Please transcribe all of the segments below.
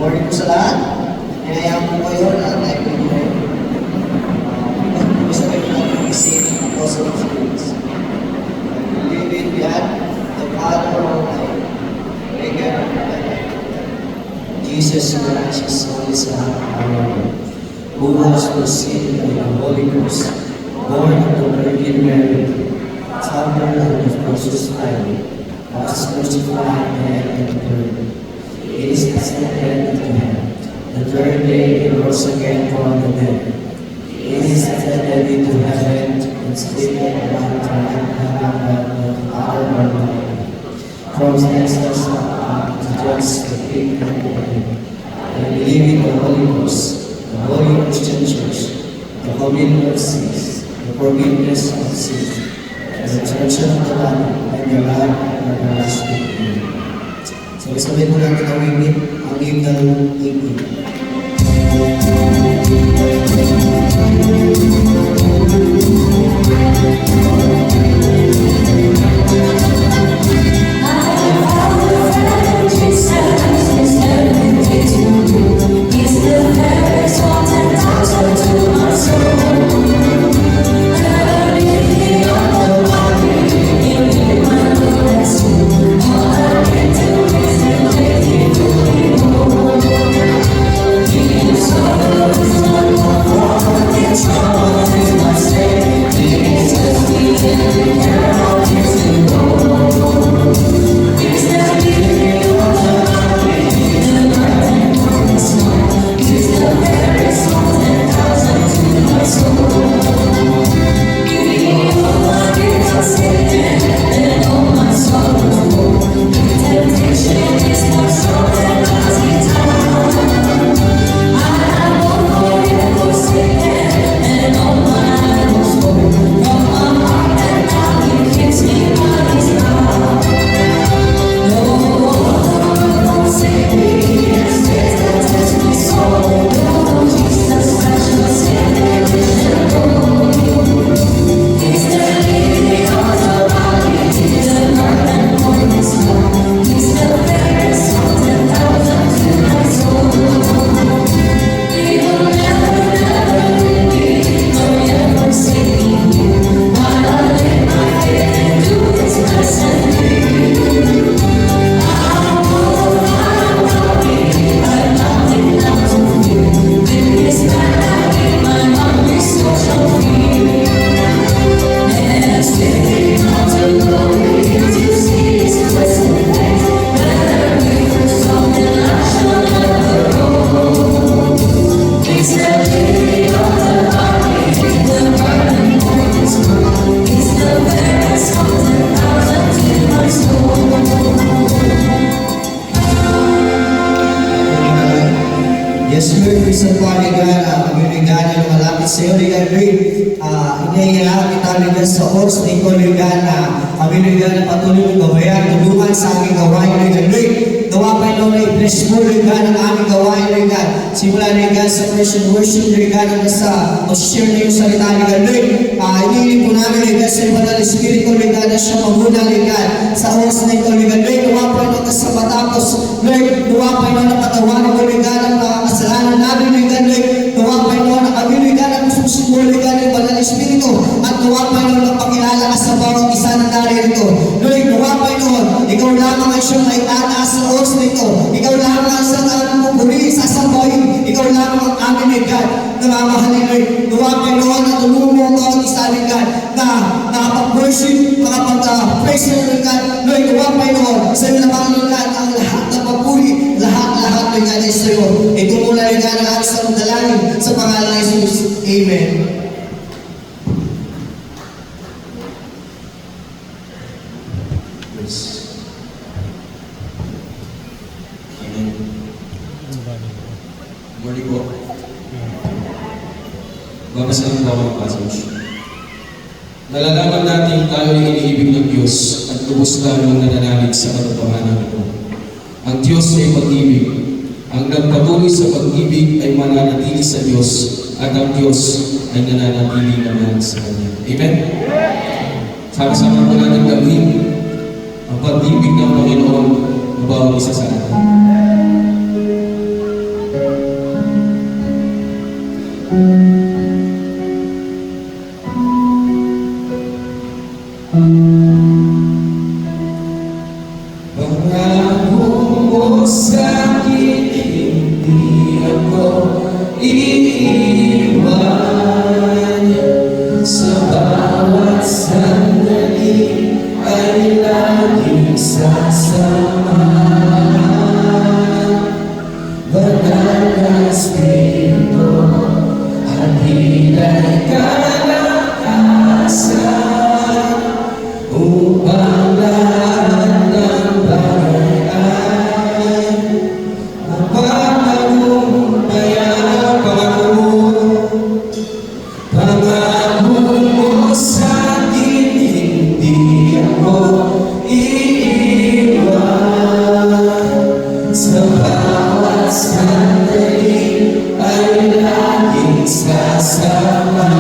morning po sa lahat. Hinayaan po kayo na tayo po kayo. Gusto kayo natin receive Apostle of Spirits. David, yan, the Father of life. Jesus Christ, His Son, our Lord, who was conceived by the Holy Ghost, born of the Virgin Mary, suffered under Pontius Pilate, was crucified, dead, and buried. He is ascended into heaven. The third day He rose again from the dead. He is ascended into heaven and seated at the right hand of the Father Almighty. From thence to judge the king and the living. I believe in the Holy Ghost, the Holy Christian Church, the communion of saints, the forgiveness of sins, and the church of the Lamb, and the life everlasting. So, isabay mo natin ang hymn ng 'Pag-ibig ng Panginoon, bawat isa sa atin. Sa bawat sandali ay laging sasama.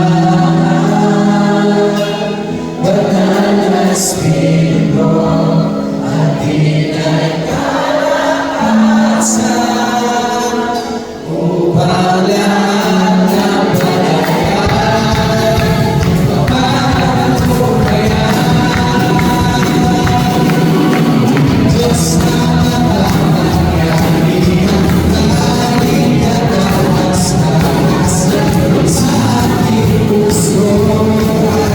Banal na Espiritu, atin ay kalakasan upang lahat ng balayan mapapatunayan. Diyos na makapangyari, maling katawas-tawasan sa ating puso at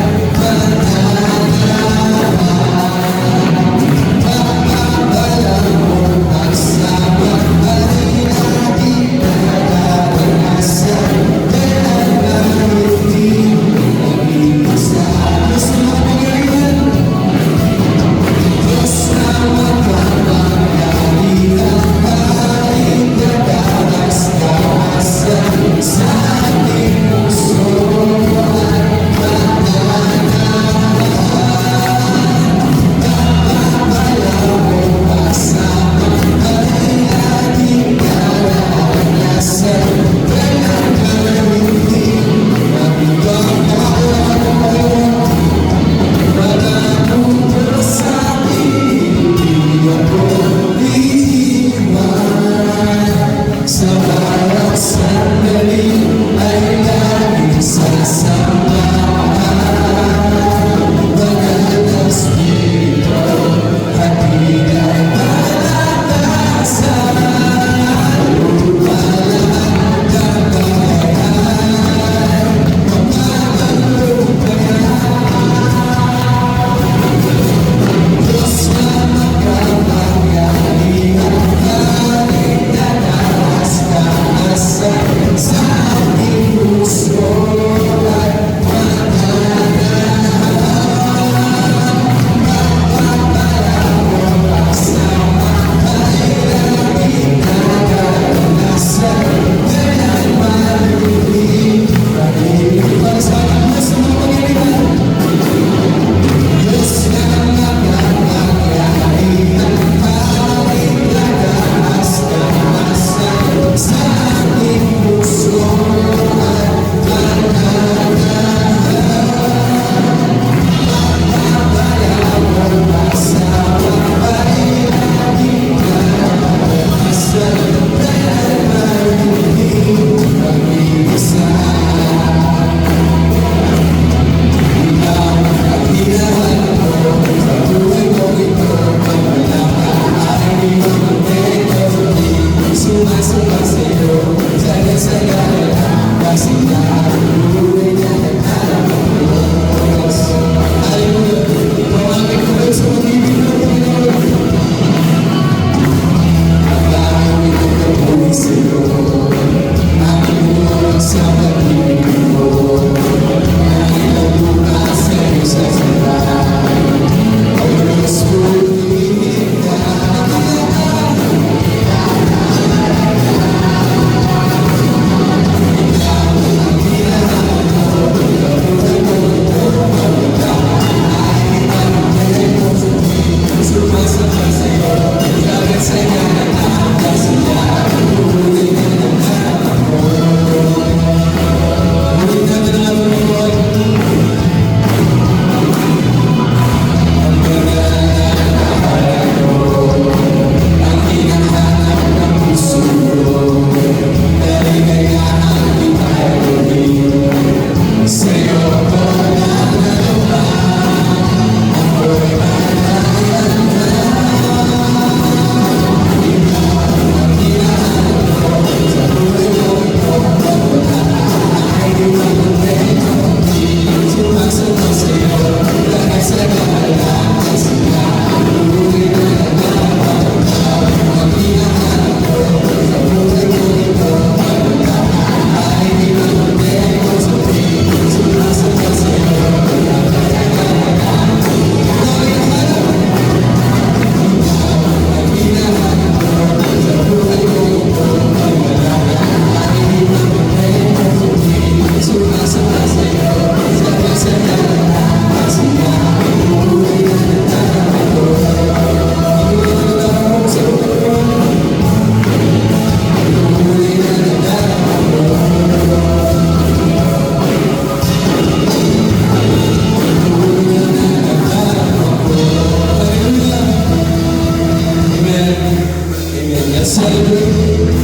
let's celebrate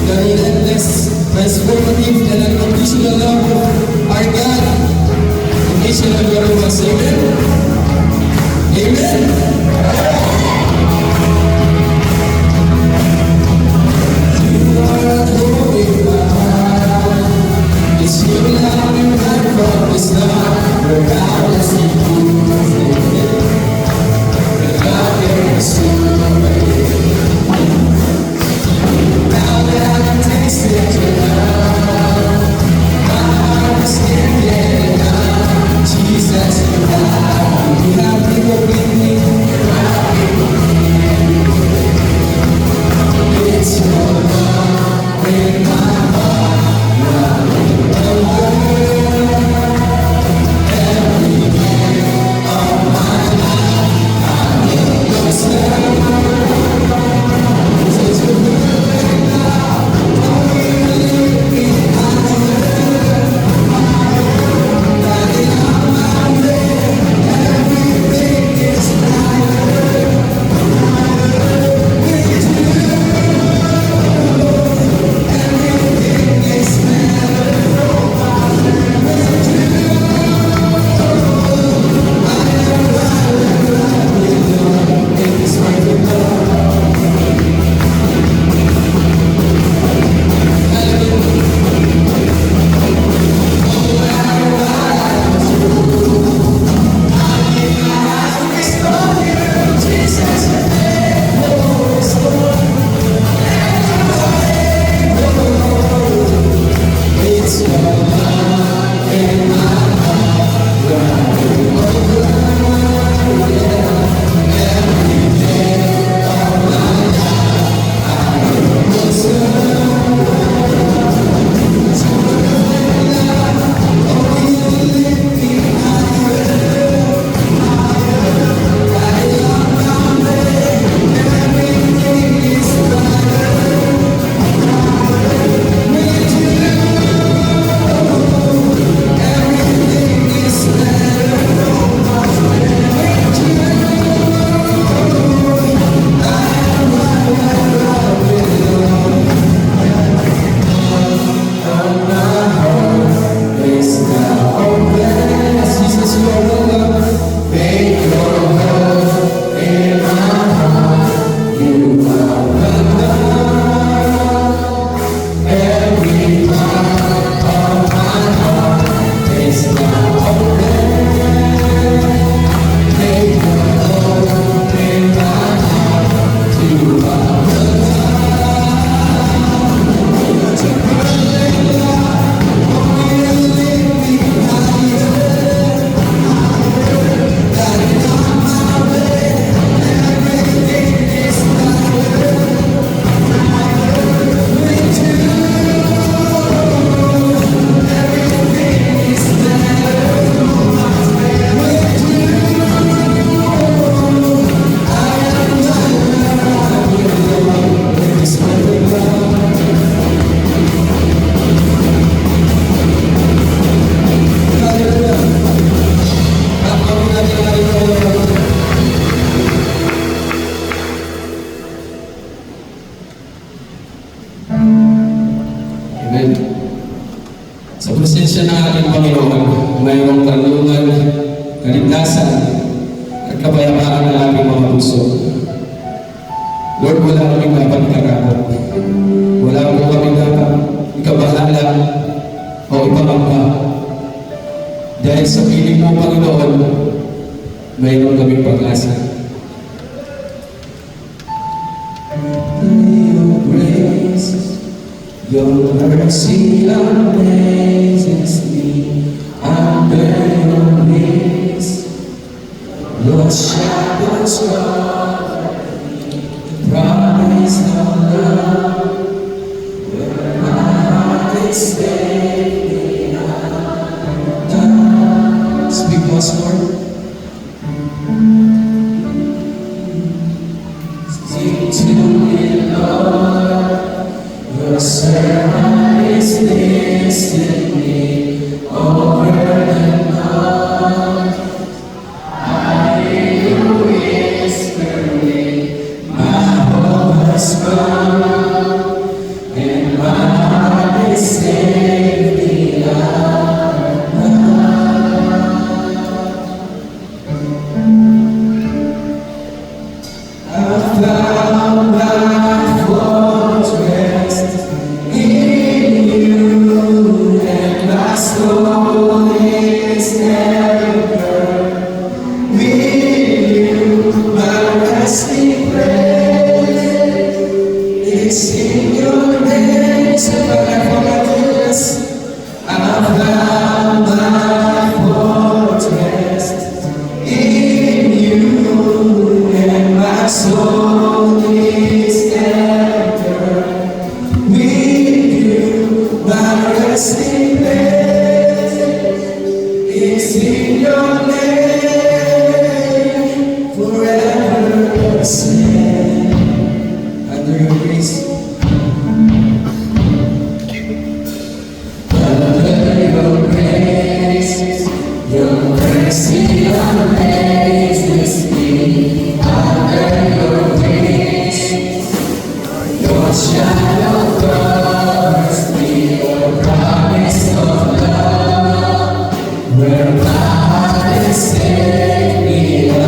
the relentless, transformative, and unconditional love of our God in each and every one of us. Amen? Amen? You are glorified. It's you now in life from the start. We're out as you prove. God is now that I can taste it, your love, my heart is getting enough. Jesus, you have people with me. It's your love in my heart. Every day of my life, I will go Amen. Sa presensya ng ating Panginoon, mayroong kalungan, kaligtasan, at kapayapaan ng ating mga puso. Lord, wala kaming dapat itakapot. Wala po kaming dapat ikabahala o ipangamba. Dahil sa piling mo, Panginoon, mayroon kaming pag-asa. Your grace, your mercy amazes me. Under your wings, your shadows cover me. Promise of love, where my heart is safely undone. Speak to us, Lord. Speak to me, Lord. Your servant is listening over and on. I hear you whisper. grace and my forgiveness. I found my fortress in you, and my soul is ever with you. My resting place is in your name, forever stand under your grace. Your grace, your mercy amazes me. Under your grace, your shadow covers me. Your promise of love, where my heart is taking me up.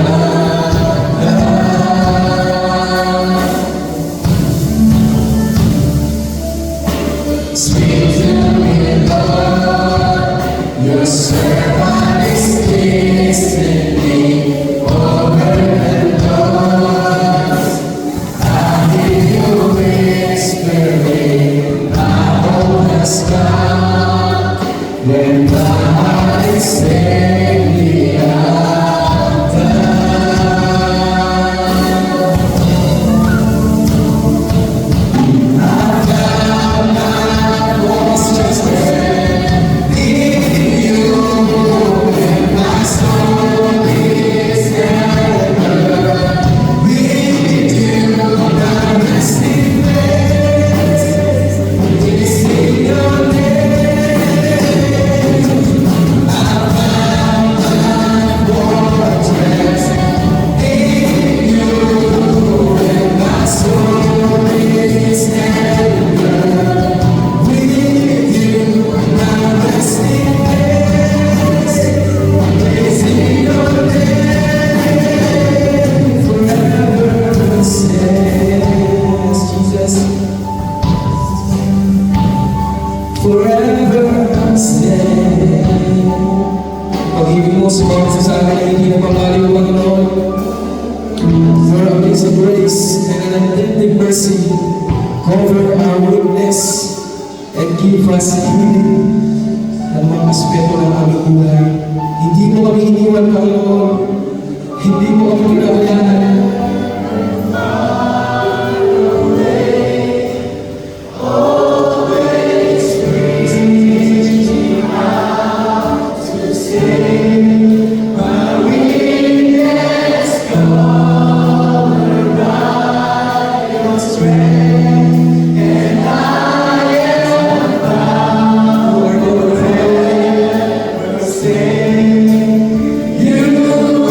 Speak to me, Lord. Your servant is listening over the doors. I hear you whispering, my hope has come. When my heart is safely undone. I found my fortress in you, and my soul is ever with you. My resting place is in your name. I found my fortress in you, and my soul is ever with you. My resting place is in your name, forever says Jesus, forever says. Pag-ibig mo sumama sa akin ay hindi na pamaliw, Panginoon. For amazing grace and an unending mercy, cover our weakness and give us healing ng mga aspeto ng aming buhay. Hindi mo kami iniwan, Panginoon. Hindi mo kami pinabayaan. You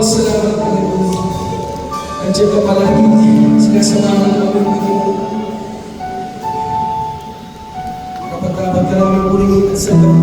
salamat, Panginoon. Nandiyan ka palagi, sinasamahan mo kami, Panginoon. Kapag dapat ka namin purihin at salamat.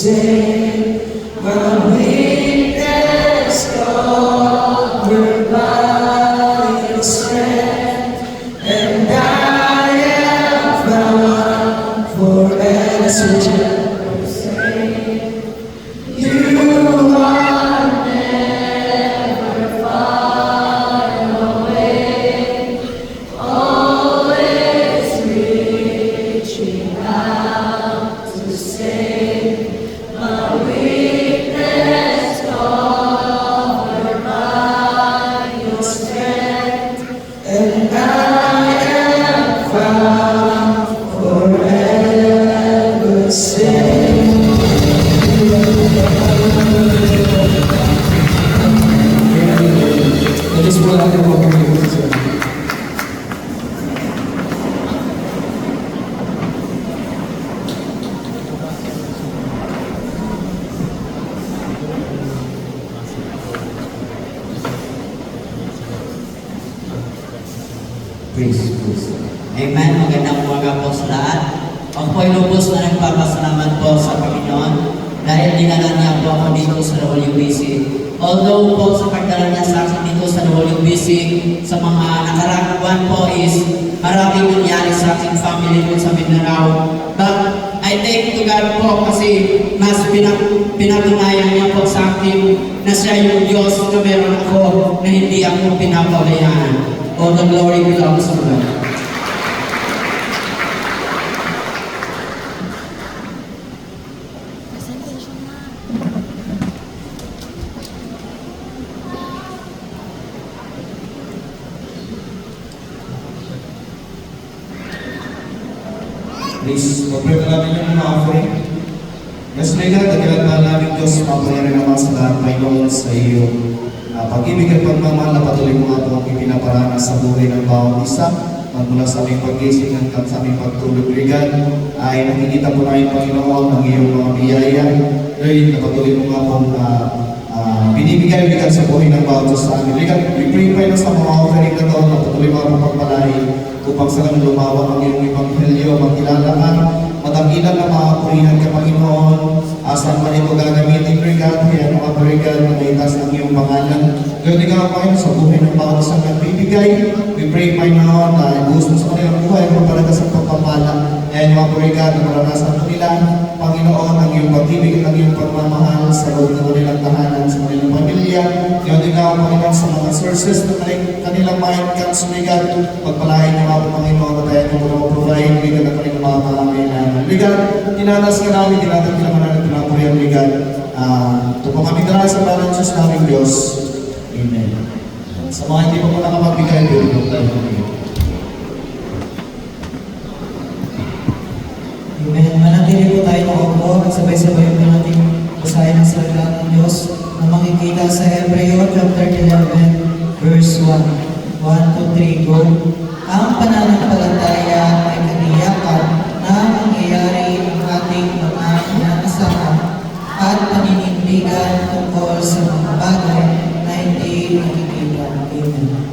Say, my weakness covered by your strength, and I am found forever searching. You are never far away, always reaching out to save. My weakness covered by your strength, and I am found forever safe. I just want to welcome you to Praise God. Amen. Magandang umaga po sa lahat. Ako po ay lubos na nagpapasalamat po sa Panginoon dahil dinala niya po ako dito sa WBC. Although po sa pagdala niya sa akin dito sa WBC, sa mga nakaraang buwan po is maraming nangyari sa aking family po sa Mindanao. But I thank to God po kasi mas pinatunayan niya po sa akin na siya yung Diyos na meron ako na hindi ako pinapabayaan. All the glory belongs to God. Please, pag-pray namin yung mga offering. Mas may dakilan pa namin Diyos, mapayarin naman sa lahat, Panginoon, sa iyo. Pag-ibig at pagmamahal na patuloy mo nga po ang ipinaparana sa buhay ng bawat isa, magmula sa aming pag-gising hanggang sa aming pagtulog, Ligan, ay nakikita po namin, Panginoon, ang iyong mga biyaya. Lord, na patuloy mo nga po binibigay Ligan sa buhay ng bawat isa sa amin. Ligan, we pray na sa mga offering na to, na patuloy mo nga po pagpalain, upang sa kanyang lumawak ang iyong Ebanghelyo, makilala ka, madakilan na makapurihan ka, Panginoon, asan man ito gagamitin, Ligan, kaya mga Ligan, na maitas ang iyong pangalan. Lord, ikaw, Panginoon, sa buhay ng bawat isang nagbibigay, we pray, Panginoon, na ibuhos mo sa kanilang buhay, magpalaga sa pagpapala, and mga Ligan, na maranasan mo nila, Panginoon, ang iyong pag-ibig at ang iyong pagmamahal sa loob ng kanilang tahanan, sa kanilang pamilya. Lord, ikaw, Panginoon, sa mga sources na kanilang mga income, sumigat, pagpalain niyo mga Panginoon, na tayo mo provide, Ligan, na kanilang mga pangangailangan. Ligan, tinatas ka namin, tinatagpilang namin, pinapurihan, Ligan. Ito po kami dala sa parang Diyos namin Diyos. Amen. Sa mga hindi pa po nakapagpigay, Lord, tayo kami. Amen. Manatili po tayo nakaupo at sabay-sabay po natin basahin ang salita ng Diyos na makikita sa Hebreo chapter 11 verse 1. 1 to 3, go. Ang pananampalataya ay kaniyakan na mangyayari ang ating mga inaasahan at paninindigan tungkol sa mga bagay na hindi nakikita. Amen.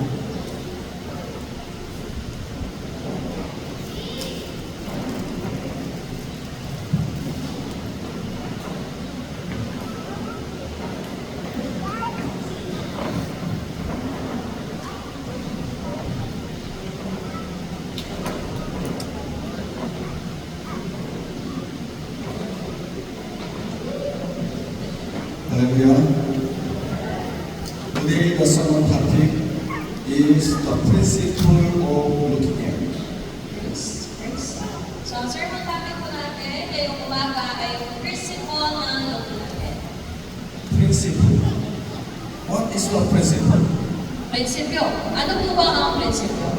Hallelujah. Today the sermon topic is the principle of looking at. Yes. So, ang sermon topic po natin ngayong umaga ay yung principle ng looking natin. Principle. What is the principle? Prinsipyo. Ano po ba ang prinsipyo?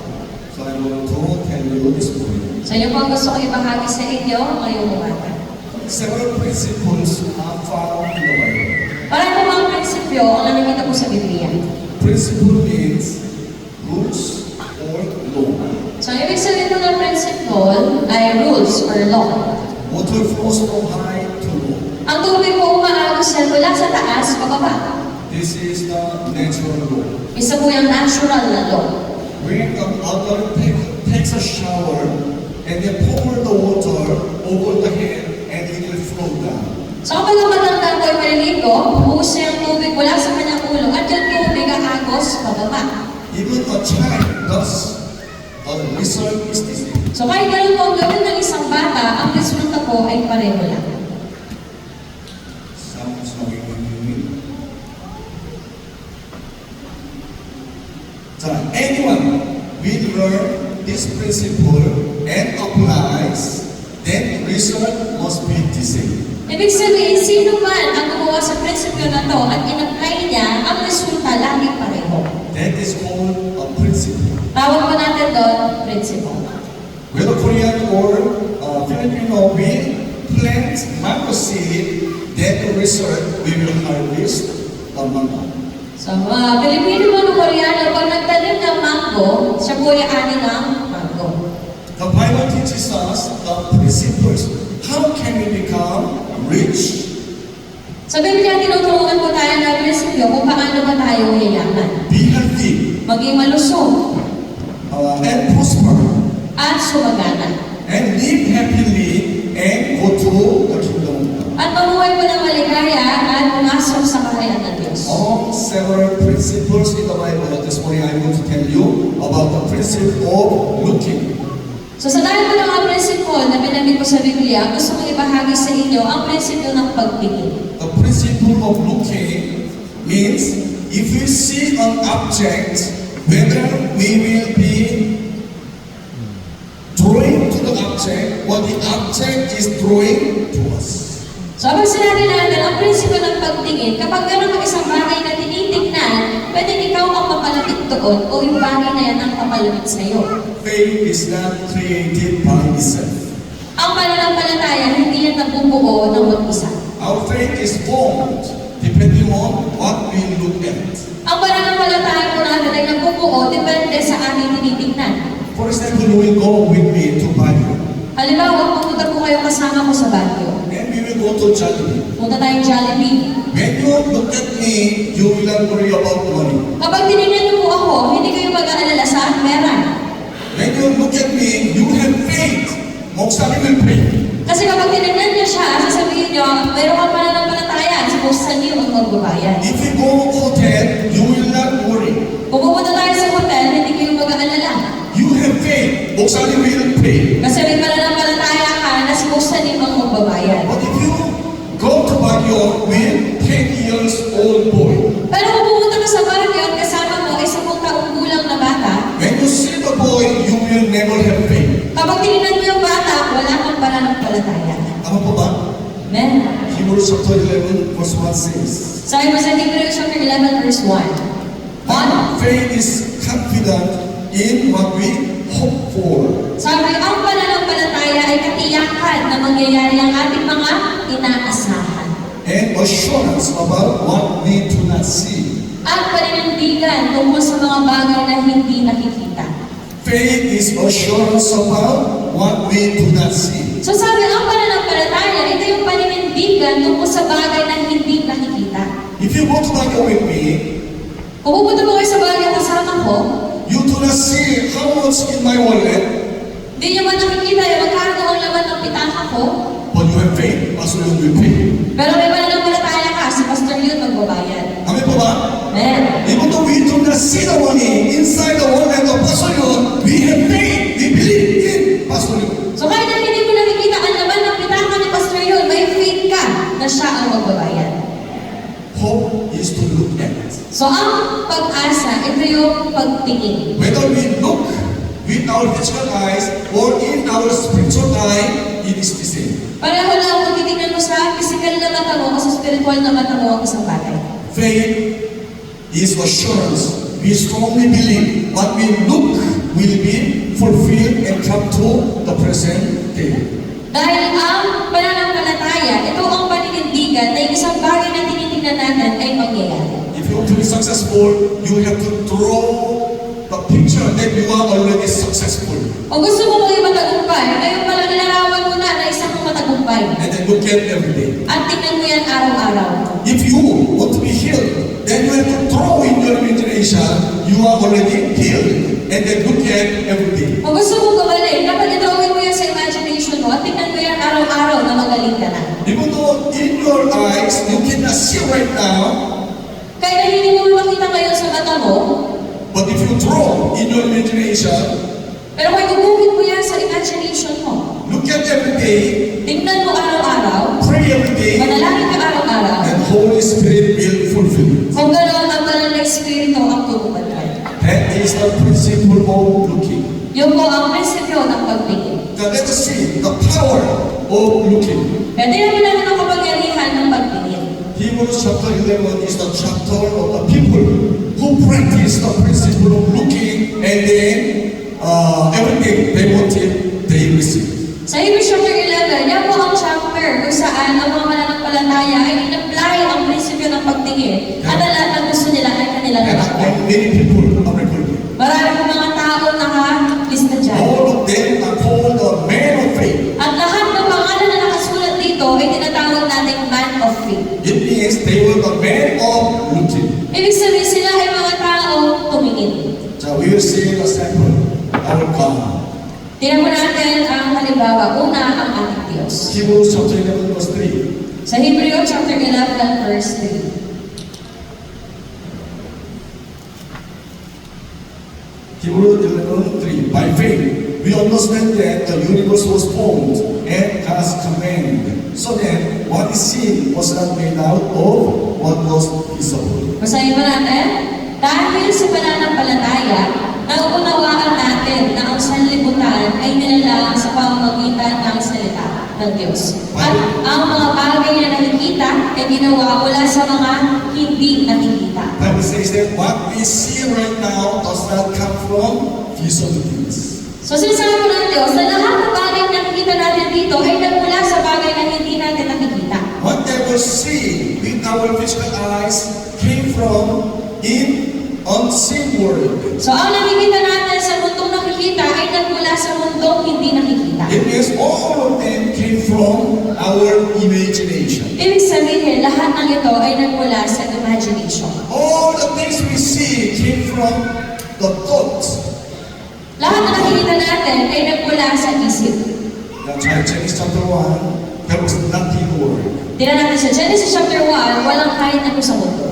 So I will to tell you this morning. So yun po ang gusto ko ibahagi sa inyo ngayong umaga. Several principles are found in the Bible. Para po mga prinsipyo ang nakikita po sa Biblia. Principle means rules or law. So ibig sabihin po ng principle ay rules or law. Water flows from high to low. Ang tubig po umaagos yan mula sa taas pababa. This is the natural law. Isa po yung natural na law. When a mother takes a shower and then pour the water over the head and it will flow down. So kapag ang matanda po ay maliligo, buhos niya ang tubig mula sa kanyang ulo at yung tubig aagos pababa. Even a child does. The result is the same. So kahit ganun po ang gawin ng isang bata, ang resulta po ay pareho lang. Sounds like a win-win. So anyone will learn this principle and applies, then result must be the same. Ibig sabihin, sino man ang gumawa sa prinsipyo na to at in-apply niya, ang resulta lagi pareho. That is called a principle. Tawag po natin doon, principle. Whether Korean or Filipino will plant mango seed, then the result we will harvest a mango. So, mga Pilipino mo Koreano, pag nagtanim ng mango, siya po ay ani ng mango. The Bible teaches us the principles. How can we become rich? Sa Biblia, tinuturuan po tayo ng prinsipyo kung paano ba tayo yayaman. Be healthy Maging malusog and prosper at sumagana. and live happily and go to the kingdom of God. At mamuhay po ng maligaya at pumasok sa kahayag ng Diyos. All several principles in the Bible. This morning I'm going to tell you about the principle of looking. So sa dahil po ng mga prinsipyo na binanggit po sa Biblia, gusto kong ibahagi sa inyo ang prinsipyo ng pagtingin. The principle of looking means if we see an object, whether we will be drawing to the object or the object is drawing to us. So habang sinabi natin ang prinsipyo ng pagtingin, kapag gano'n ang isang bagay na tinitignan, pwedeng ikaw ang mapalapit doon o yung bagay na yan ang papalapit sa iyo. Faith is not created by itself. Ang pananampalataya, hindi yan nabubuo ng mag-isa. Our faith is formed depending on what we look at. Ang pananampalataya po natin ay nabubuo depende sa ating tinitignan. For example, you will go with me to Baguio Halimbawa, pumunta po kayo kasama ko sa Baguio. and we will go to Jollibee. Punta tayong Jollibee. When you look at me, you will not worry about money. Kapag tinignan niyo po ako, hindi kayo mag-aalala sa pera. When you look at me, you have faith. Moksari will pay. Kasi kapag tinignan niyo siya, sasabihin niyo, mayroon kang pananampalataya, supposan niyo ang magbabayad. If you go hotel, you will not worry. Kung pupunta tayo sa hotel, hindi kayo mag-aalala. You have faith. Moksari will pay. Kasi may pananampalataya ka na supposan niyo ang magbabayad. But if you go to Baguio with 10 years old boy, Pero kung pupunta ka sa Baguio at kasama mo ay 10 taong gulang na bata, when you see the boy, you will never have faith. kapag tinignan mo yung bata, wala kang pananampalataya. Tama po ba? Amen. Hebrews chapter 11 verse 1 says, Sabi mo sa Hebrews chapter 11 verse 1. faith is confident in what we hope for. Sabi, ang pananampalataya ay katiyakan na mangyayari ang ating mga inaasahan. And assurance about what we do not see. At paninindigan tungkol sa mga bagay na hindi nakikita. Faith is assurance about what we do not see. So sabi, ang pananampalataya, ito yung paninindigan tungkol sa bagay na hindi nakikita. If you go to Baguio with me, Kung pupunta mo kayo sa bagay kasama ko, you do not see how much in my wallet, hindi nyo man nakikita yung magkano ang laman ng pitaka ko, but you have faith, Pastor Yun will pay. pero may pananampalataya ka, si Pastor Yun magbabayad. Amen po ba? Amen. Even though we do not see the money inside the wallet of Pastor Yun, we have faith, we believe in Pastor Yun. So kahit na hindi mo nakikita ang laman ng pitaka ni Pastor Yun, may faith ka na siya ang magbabayad. Hope is to look at. So ang pag-asa, ito yung pagtingin. Whether we look with our physical eyes or in our spiritual eye, it is the same. Pareho lang kung titignan mo sa physical na mata mo o sa spiritual na mata mo ang isang bagay. Faith is assurance. We strongly believe what we look will be fulfilled. fulfilled and come to the present day. Dahil ang pananampalataya, ito ang paninindigan na yung isang bagay na tinitingnan natin ay mangyayari. If you want to be successful, you have to draw the picture that you are already successful. O gusto mo maging matagumpay, ngayon pala nilarawan mo na isang matagumpay. And then look at every day. At tingnan mo yan araw-araw. If you want to be healed, then you have to draw in your imagination, you are already healed. And then look at every day. Kung gusto mong gumaling, dapat i-drawing mo yan sa imagination mo at tingnan mo yan araw-araw na magaling ka na. Even though in your eyes, you cannot see right now, Kaya hindi mo makita ngayon sa mata mo, but if you draw in your imagination, pero kung iguguhit mo yan sa imagination mo, look at every day, tingnan mo araw-araw, pray every day, manalangin ka araw-araw, and Holy Spirit will fulfill it. kung gano'n ang banal na Espiritu ang tutupad ka. That is the principle of looking. Yun po ang prinsipyo ng pagtingin. Now let us see the power of looking. Kaya tingnan mo natin ang kapangyarihan ng pagtingin. Hebrews chapter 11 is the chapter of the people who practice the principle of looking, and then everything they wanted, they receive. Sa Hebrews chapter 11, yan po ang chapter kung saan ang mga mananampalataya ay in-apply ang prinsipyo ng pagtingin at ang lahat ng gusto nila ay kanilang nagawa. And many people are recorded. Marami po mga tao nakalista dyan. All of them are called the man of faith. At lahat ng pangalan na nakasulat dito ay tinatawag nating man of faith. It means they were the man of looking. Ibig sabihin sila ay mga tao tumingin. So we will see the sample, our God. Tingnan mo natin ang halimbawa. Una, ang ating Diyos. Hebrews chapter 11 verse 3. Sa Hebreo chapter 11 verse 3. Hebrews 11:3. By faith, we understand that the universe was formed at God's command, so that what is seen was not made out of what was visible. Basahin mo natin. Dahil sa pananampalataya, nauunawaan natin na ang sanlibutan ay nilalang sa pamamagitan ng salita ng Diyos. At ang mga bagay na nakikita ay ginawa mula sa mga hindi nakikita. Bible says that what we see right now does not come from visible things. So sinasabi ng Diyos na lahat ng bagay na nakikita natin dito ay nagmula sa bagay na hindi natin nakikita. Whatever see with our physical eyes came from in unseen world. So ang nakikita natin sa mundong nakikita ay nagmula sa mundong hindi nakikita. It means all of them came from our imagination. Ibig sabihin, lahat ng ito ay nagmula sa imagination. All the things we see came from the thoughts. Lahat na nakikita natin ay nagmula sa isip. That's why Genesis chapter 1, there was nothing more. Tingnan natin sa Genesis chapter 1, walang kahit ano sa mundo.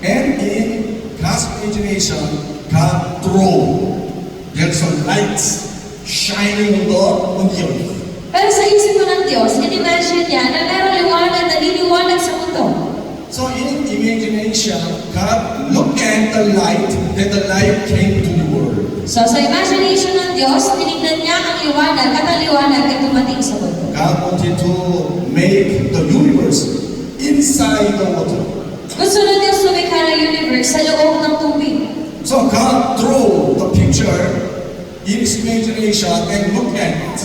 And in God's imagination, God drew. There's some lights shining on the earth. Pero sa isip ko ng Diyos, in-imagine niya na meron liwanag na liliwanag sa mundo. So in imagination, God looked at the light, that the light came to the world. So sa imagination ng Diyos, tinignan niya ang liwanag at ang liwanag ay dumating sa mundo. God wanted to make the universe inside the water. Gusto ng Diyos lumikha ng universe sa loob ng tubig. So God drew the picture in his imagination and looked at it.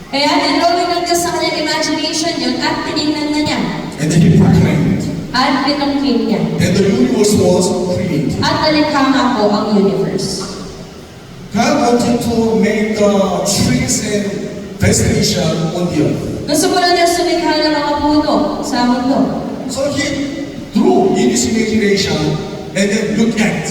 Kaya nilawin ng Diyos sa kanyang imagination yun at tinignan na niya. And then he proclaimed At pinungkin niya. that the universe was created. At nalikha nga po ang universe. God wanted to make the trees and vegetation on the earth. Gusto po ng Diyos lumikha ng mga puno sa mundo. So he drew in his imagination and then looked at it.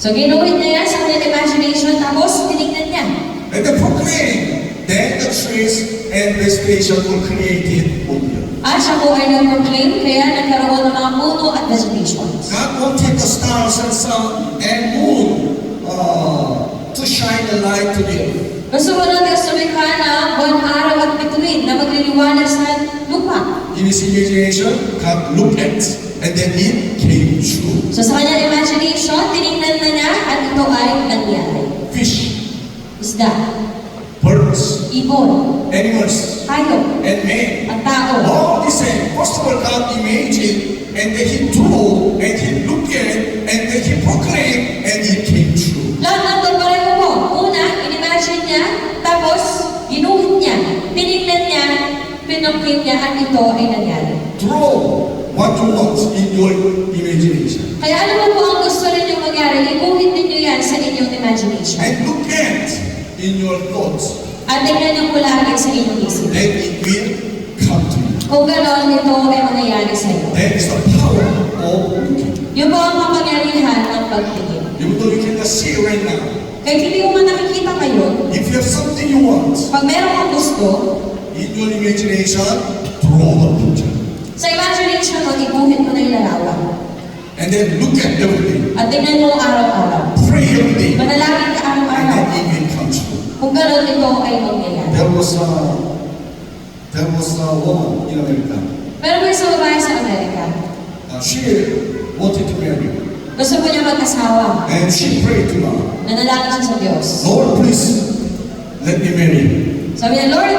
So ginuhit niya yan sa kanyang imagination tapos tinignan niya. And then proclaimed that the trees and vegetation were created on the earth. At siya po ay nag-proclaim kaya nagkaroon ng mga puno at vegetation. God wanted the stars and sun and moon to shine a light to the earth. Gusto mo ng Diyos lumikha ng buwan, araw at bituin na magliliwanag sa lupa. In his imagination, God looked at it, and then it came true. So sa kanyang imagination, tinignan na niya at ito ay nangyari. Fish, Isda, birds, ibon, animals, hayop, and man. at tao. All the same. First of all, God imagined, and then he drew, and he looked at it, and then he proclaimed, and it came true. Lahat ng ito pareho po. Una, in-imagine niya, pinangkin niya at ito ay nangyari. Draw what you want in your imagination. Kaya ano mo po ang gusto ninyo mangyari, iguhit ninyo yan sa inyong imagination. And look at in your thoughts. At tingnan niyo po lagi sa inyong isip. Then it will come to you. Kung gano'n, ito ay mangyayari sa iyo. That is the power of looking. Yun po ang kapangyarihan ng pagtingin. Even though you cannot see it right now. Kahit hindi mo man nakikita ngayon, If you have something you want, pag meron kang gusto, in your imagination, draw the picture. sa imagination mo, iguhit mo na yung larawan. And then look at every day. At tingnan mo araw-araw. Pray every day. Manalangin ka And araw-araw. then it will come true. Kung gano'n, ito ay mangyayari. There was a woman in America. Pero may isang babae sa Amerika. She wanted to marry. Gusto po niya mag-asawa. And she prayed to God. Nanalangin siya sa Diyos. Lord, please let me marry. Sabi niya, Lord,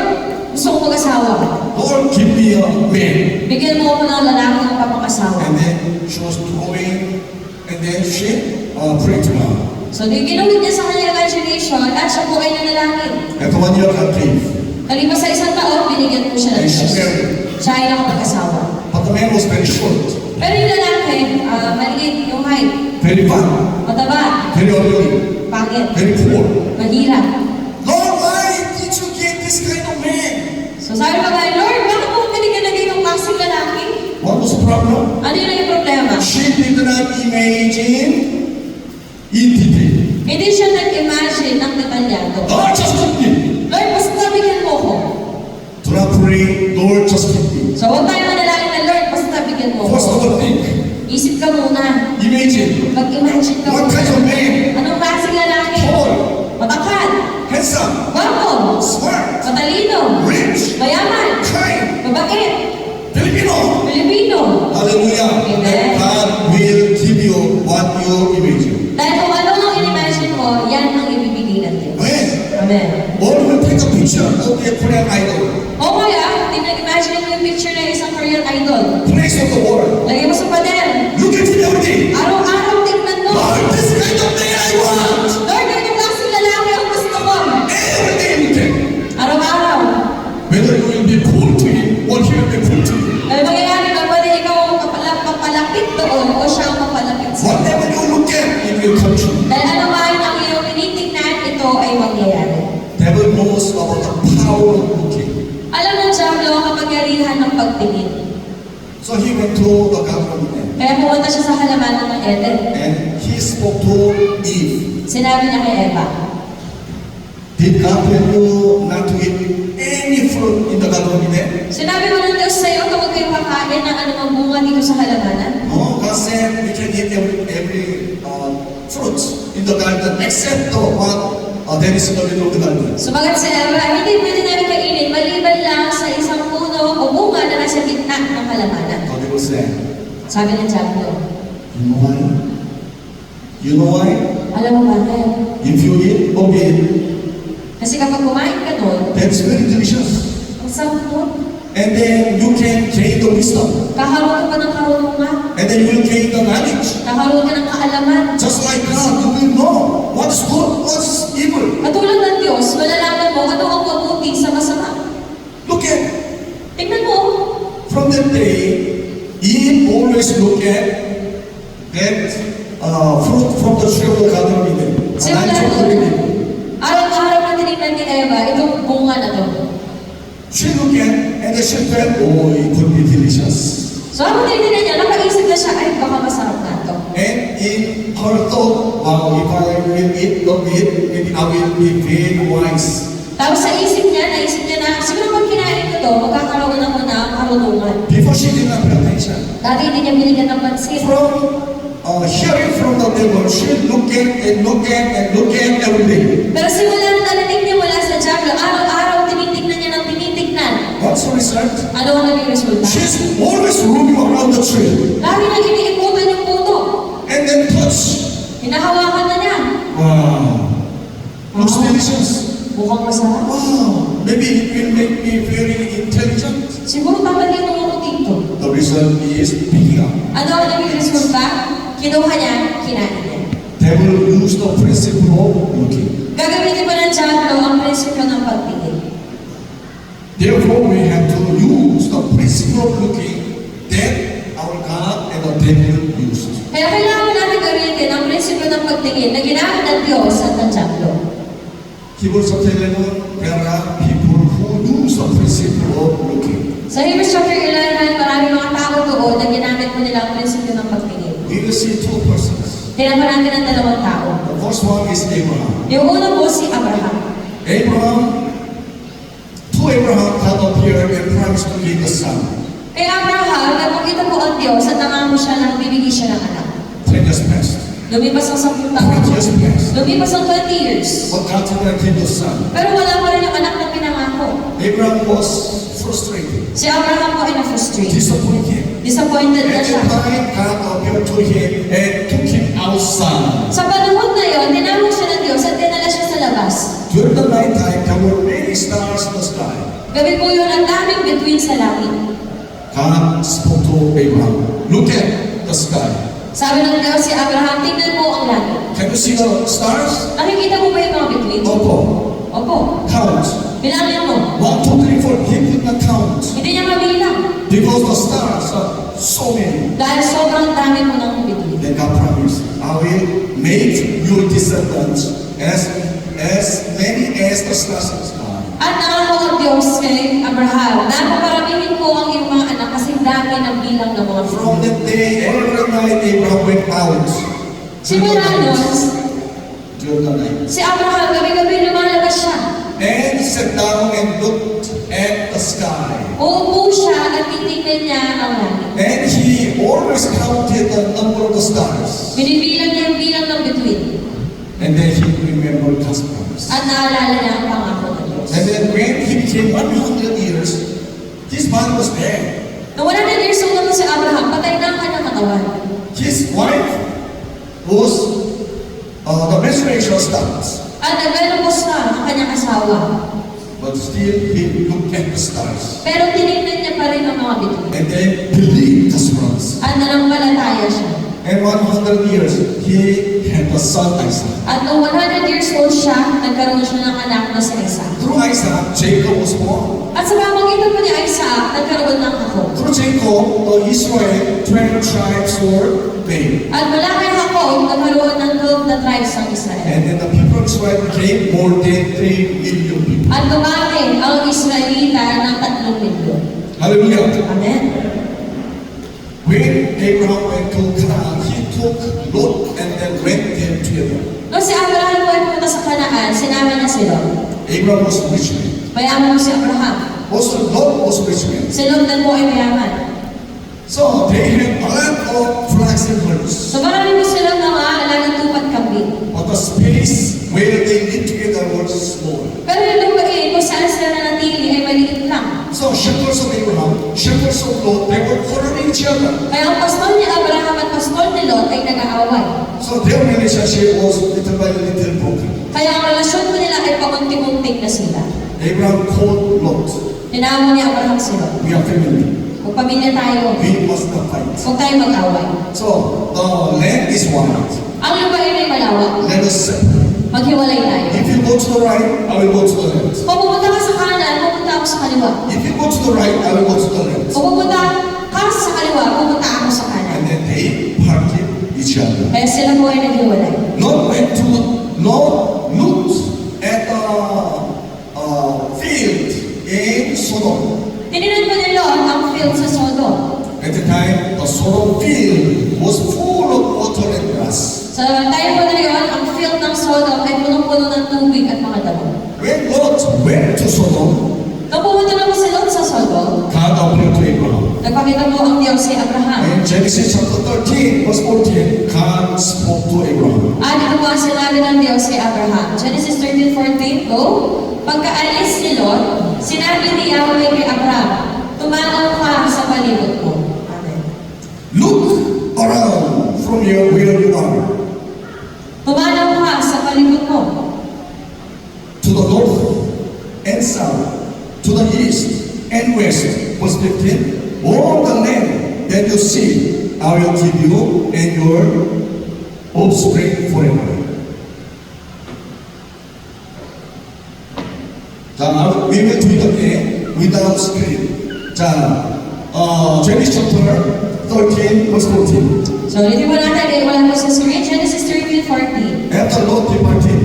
gusto ko mag-asawa. Lord, give me a man. Bigyan mo ako ng lalaki ng papang-asawa. And then she was praying, and then she prayed to God. So, ginawin niya sa kanyang imagination at siya po ay nanalangin. After 1 year, God gave. Kalipas sa isang taon, binigyan po siya ng And she Diyos. married. Siya ay nakapag-asawa. But the man was very short, Pero yung lalaki, maliit yung height, very fat, mataba, very ugly, pangit, very poor. mahirap. Lord, why did you get this kind of man? So sabi pa ba, Lord, bakit mo binigyan na ganyung klaseng lalaki? What was the problem? Ano yun yung problema? She did not imagine in detail. Hindi siya nag-imagine ng detalyado. Lord, just give me. Lord, basta bigyan mo ko. Do not pray, Lord, just give me. So huwag tayo manalangin na, Lord, basta bigyan mo First ko. of all, think. Isip ka muna. Imagine. Mag-imagine ka What kind of muna. man? Anong klaseng lalaki? Tall, Matangkad, handsome, gwapo, smart, matalino, rich, mayaman, kind, mabait, Filipino. Pilipino. Hallelujah. Amen. And God will give you what you imagine. Dahil kung ano ang in-imagine mo, yan ang ibibigay ng Diyos. Amen. Amen. Or you take a picture of a Korean idol. O kaya, imagine mo yung picture ng isang Korean idol. Place of the world. Lagay mo sa pader. Look at it every day. Araw-araw tingnan mo. Lord, this kind of man I want. Lord, ganyan klaseng lalaki ang gusto ko. Every day you can. Araw-araw. Whether you will be cool to him or he will be cool to you. Dahil mangyayari na pwede ikaw ang papalapit doon o siya ang papalapit sa iyo. Whatever you look at, it will come true. Dahil ano man ang iyong tinitingnan, ito ay mangyayari. Devil knows about the power of looking. Alam mo, Diablo, ang kapangyarihan ng pagtingin. So he went to the garden of Eden. Kaya pumunta siya sa halamanan ng Eden. And he spoke to Eve. Sinabi niya kay Eva, Did God tell you not to eat any fruit in the garden of Eden? sinabi mo ng Diyos sa iyo, huwag kayo kakain ng anumang bunga dito sa halamanan. No, God said we can eat every fruit in the garden except the one that is in the middle of the garden. Sumagat si Eva, hindi pwede namin kainin, maliban lang sa isang puno o bunga na nasa gitna ng halamanan. God will say, Sabi ng Diablo, you know why? You know why? alam mo bakit? If you eat of it, Kasi kapag kumain ka doon, that's very delicious. ang sarap doon. And then you can gain the wisdom. Kakaroon ka pa ng karunungan. And then you will gain the knowledge. Kakaroon ka ng kaalaman. Just like God, you will know what's good, what's evil. Katulad ng Diyos, malalaman mo ano ang mabuti sa masama. Look at, Tingnan mo, from that day, Eve always look at that fruit from the tree of the garden of Eden. simula doon, araw-araw na tinignan ni Eva, itong bunga na to. She looked at and then she felt, oh, it could be delicious. So habang tinignan niya, napaisip na siya, ay baka masarap na to. And in her thought, wow, if I will eat of it, maybe I will be very wise. Tapos sa isip niya, naisip niya na, siguro pag kinain ko to, magkakaroon ako ng karunungan. Before she did not pay attention. Dati hindi niya binigyan ng pansin. From hearing from the devil, she looked at and looked at and looked at every day. Pero simula nung narinig niya mula sa Diablo, araw-araw tinitignan niya ng tinitignan. What's the result? Ano ang naging resulta? She's always roaming around the tree Lagi nang iniikutan yung puto. and then touch. Hinahawakan na niya. Wow. Looks delicious. Mukhang masarap. Wow. Maybe it will make me very intelligent. Siguro tatalino ako dito. The result is picking up. Ano ang naging resulta? Kinuha niya, kinain niya. Devil used the principle of looking. Gagamitin pa ng Diablo ang prinsipyo ng pagtingin. Therefore, we have to use the principle of looking that our God and the devil used. Kaya kailangan natin gamitin ang prinsipyo ng pagtingin na ginamit ng Diyos at ng Diablo. Hebrews chapter 11, there are people who use the principle of looking. Sa Hebrews chapter 11, maraming mga tao doon na ginamit mo nila ang prinsipyo ng pagtingin. We will see two persons. Tingnan po natin ang dalawang tao. The first one is Abraham. Yung una po si Abraham. To Abraham, God appeared and promised to give a son. Kay Abraham, nagpakita po ang Diyos at nangako siya ng bibigyan siya ng anak. 10 years passed. Lumipas ang 10 20 taon. years passed. Lumipas ang 20 years. But God did not give the son. Pero wala pa rin yung anak na pinangako. Abraham was frustrated, Si Abraham po ay na-frustrate. disappointed. Disappointed na At siya. the time, God appeared to him and took him outside. Sa panahon na yon, tinawag siya ng Diyos at dinala siya sa labas. During the night time, there were many stars in the sky. Gabi po yun, ang daming bituin sa langit. God spoke to Abraham, look at the sky. Sabi ng Diyos si Abraham, tingnan mo ang langit. Can you see the stars? Nakikita mo ba yung mga bituin? Opo. Opo. Count. Bilangin mo. 1, 2, 3, 4. He could not count. Hindi niya mabilang. Because the stars are so many. Dahil sobrang dami mo ng bituin. Then God promised, I will make your descendants as many as the stars in the sky. At nangako ang Diyos kay Abraham, napaparamihin ko ang iyong mga anak kasi dami ng bilang ng mga From bituin. that day, every night Abraham went out. Simula nun, During the night. si Abraham gabi-gabi lumalabas siya. And he sat down and looked at the sky. Uupo siya at titignan niya ang langit. And he always counted the number of the stars. Binibilang niya ang bilang ng bituin. And then he remembered God's promise. At naalala niya ang pangako ng Diyos. And then when he became 100 years, his body was dead. Nung 100 years old na po si Abraham, patay na ang kanyang katawan. His wife was the menstruation stopped. At nag-menopause na ang kanyang asawa. But still, he looked at the stars. Pero tinignan niya pa rin ang mga bituin. And then believed God's promise. At nanampalataya siya. And 100 years, he had a son Isaac. At nung 100 years old siya, nagkaroon siya ng anak na si Isaac. Through Isaac, Jacob was born. At sa pamamagitan po ni Isaac, nagkaroon ng ako. Through Jacob, the Israel, 12 tribes were made. At mula kay Jacob, nagkaroon ng 12 na tribes ng Israel. And then the people of Israel became more than 3 million people. At dumami ang Israelita ng 3 milyon. Hallelujah. Amen. When Abraham went to Canaan, he took Lot and then went there together. Nung si Abraham po ay pumunta sa Kanaan, sinama niya si Lot. Abraham was a rich man. Mayaman po si Abraham. Also, Lot was a rich man. Si Lot din po ay mayaman. So they had a lot of flocks and herds. So marami po silang mga alagang tupat kambing. But the space where they lived together was small. Pero yung lupain kung saan sila nanatili ay maliit lang. So shepherds of Abraham, shepherds of Lot, they were following each other. Kaya ang pastol ni Abraham at pastol ni Lot ay nag-aaway. So their relationship was little by little broken. Kaya ang relasyon ko nila ay pakunti-kunting na sila. Abraham called Lot. Tinawag ni Abraham si Lot. We are family. Magpamilya tayo. We must not fight. Huwag tayo mag-away. So the land is wide. Ang lupain ay malawak. Let us separate. Maghiwalay tayo. If you go to the right, I will go to the left. Kung pupunta ka sa kanan, pupunta ako sa kaliwa. If you go to the right, I will go to the left. Kung pupunta ka sa kaliwa, pupunta ako sa kanan. And then they parted each other. Kaya sila po ay naghiwalay. Lot went to looked at the field in Sodom. Tinignan po ni Lot ang field sa Sodom. At the time, the Sodom field was full of water and grass. Sa time po na yun, ang field ng Sodom ay punong-puno ng tubig at mga damo. When Lot went to Sodom, Nung pumunta na po si Lot sa Sodom, God appeared to Abraham. nagpakita po ang Diyos si Abraham. In Genesis chapter 13, verse 14, God spoke to Abraham. At ito po ang sinabi ng Diyos kay Abraham. Genesis 13:14, go. Pagkaalis ni Lot, sinabi ni Yahweh kay Abraham, tumanaw ka sa palibot mo. Amen. Look around from here where you are. Tumanaw ka sa palibot mo. To the north and south, to the east and west. Verse 15, all the land that you see, I will give you and your offspring forever. 자, we will do it again. without screen. 자, Genesis chapter 13, verse 14. So, ulitin po natin, eh, wala po sa screen, Genesis 13:14. After Lot departed,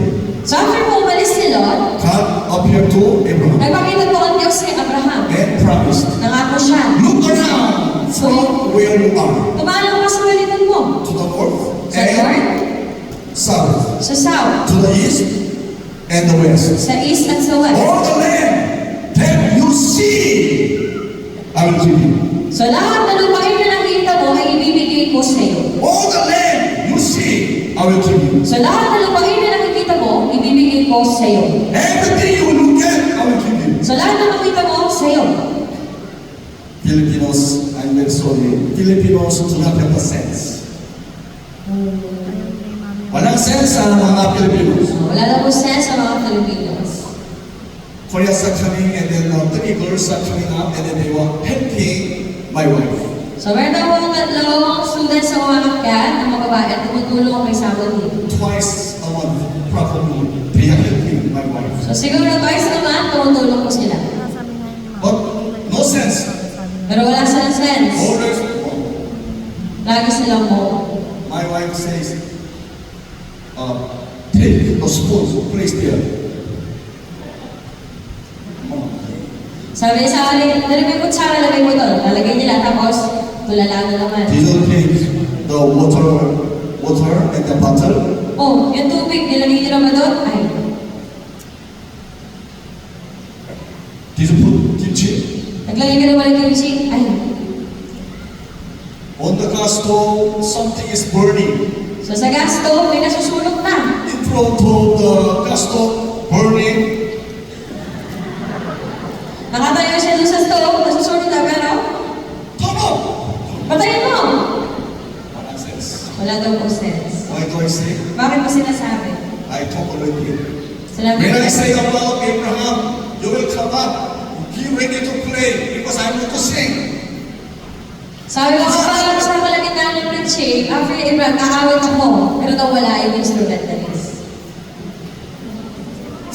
So, after po umalis si Lot, God appeared to Abraham nagpakita po ang Diyos kay Abraham. and promised, Nangako siya. look around from where you are, Tumalang ka sa balikan mo. to the north Sa and north, south, sa south, to the east and the west. sa east at sa west. All the land that you see, I will give you. So, lahat na lupain na nakita mo ay ibibigay ko sa iyo. All the land you see, I will give you. So, lahat na lupain na nakikita mo, ibibigay ko sa iyo. Everything you look at, I will give you. So, lahat na makita mo, sa iyo. Filipinos, I'm very sorry. Filipinos do not have a sense. Walang sense ang mga Filipinos. Wala na po sense sa mga Filipinos. Koreans are coming and then 3 girls are coming up and then they were helping my wife. So, meron daw po tatlong students sa umakakyat ng mga babae at tumutulong kay Samuel. Twice a month, probably, they are helping my wife. So, siguro twice a month, tumutulong ko sila. But no sense. Pero wala silang sense. Always, Lagi silang mo. my wife says, take the spoons, place there. Sabi niya sa akin, nalagay ko kutsara, lagay mo doon. Lalagay nila, tapos tulala na naman. Did you take the water and the bottle? Oh, yung tubig, nilagay nila ba doon? Ay. Did you put kimchi? Naglagay ka naman ng kimchi? Ay. On the gas stove, something is burning. So sa gas stove, may nasusunog na. In front of the gas stove, burning. Nakatayo siya doon sa stove, nasusunog na, pero Turn off! patayin mo! Walang sense. Wala daw po sense. Why do I say? Bakit mo sinasabi? I talk already. Sinabi When I ko, say about Abraham, you will come up. Be ready to play because I'm going to sing. sabi ko kapag sa kalagitnaan ng preaching, after Abraham, kakawit ako, pero daw wala yung instrumentalist.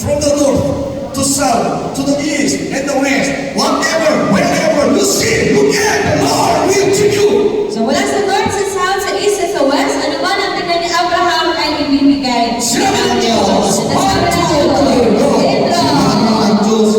From the north to south, to the east and the west, whatever, wherever you see, look at the Lord will give you. So mula sa north, sa south, sa east, at sa west, ano man ang tingnan ni Abraham ay ibibigay Sinabi ng ng Diyos. Diyos. Sinasabi ng Diyos. Pedro. Ang Diyos.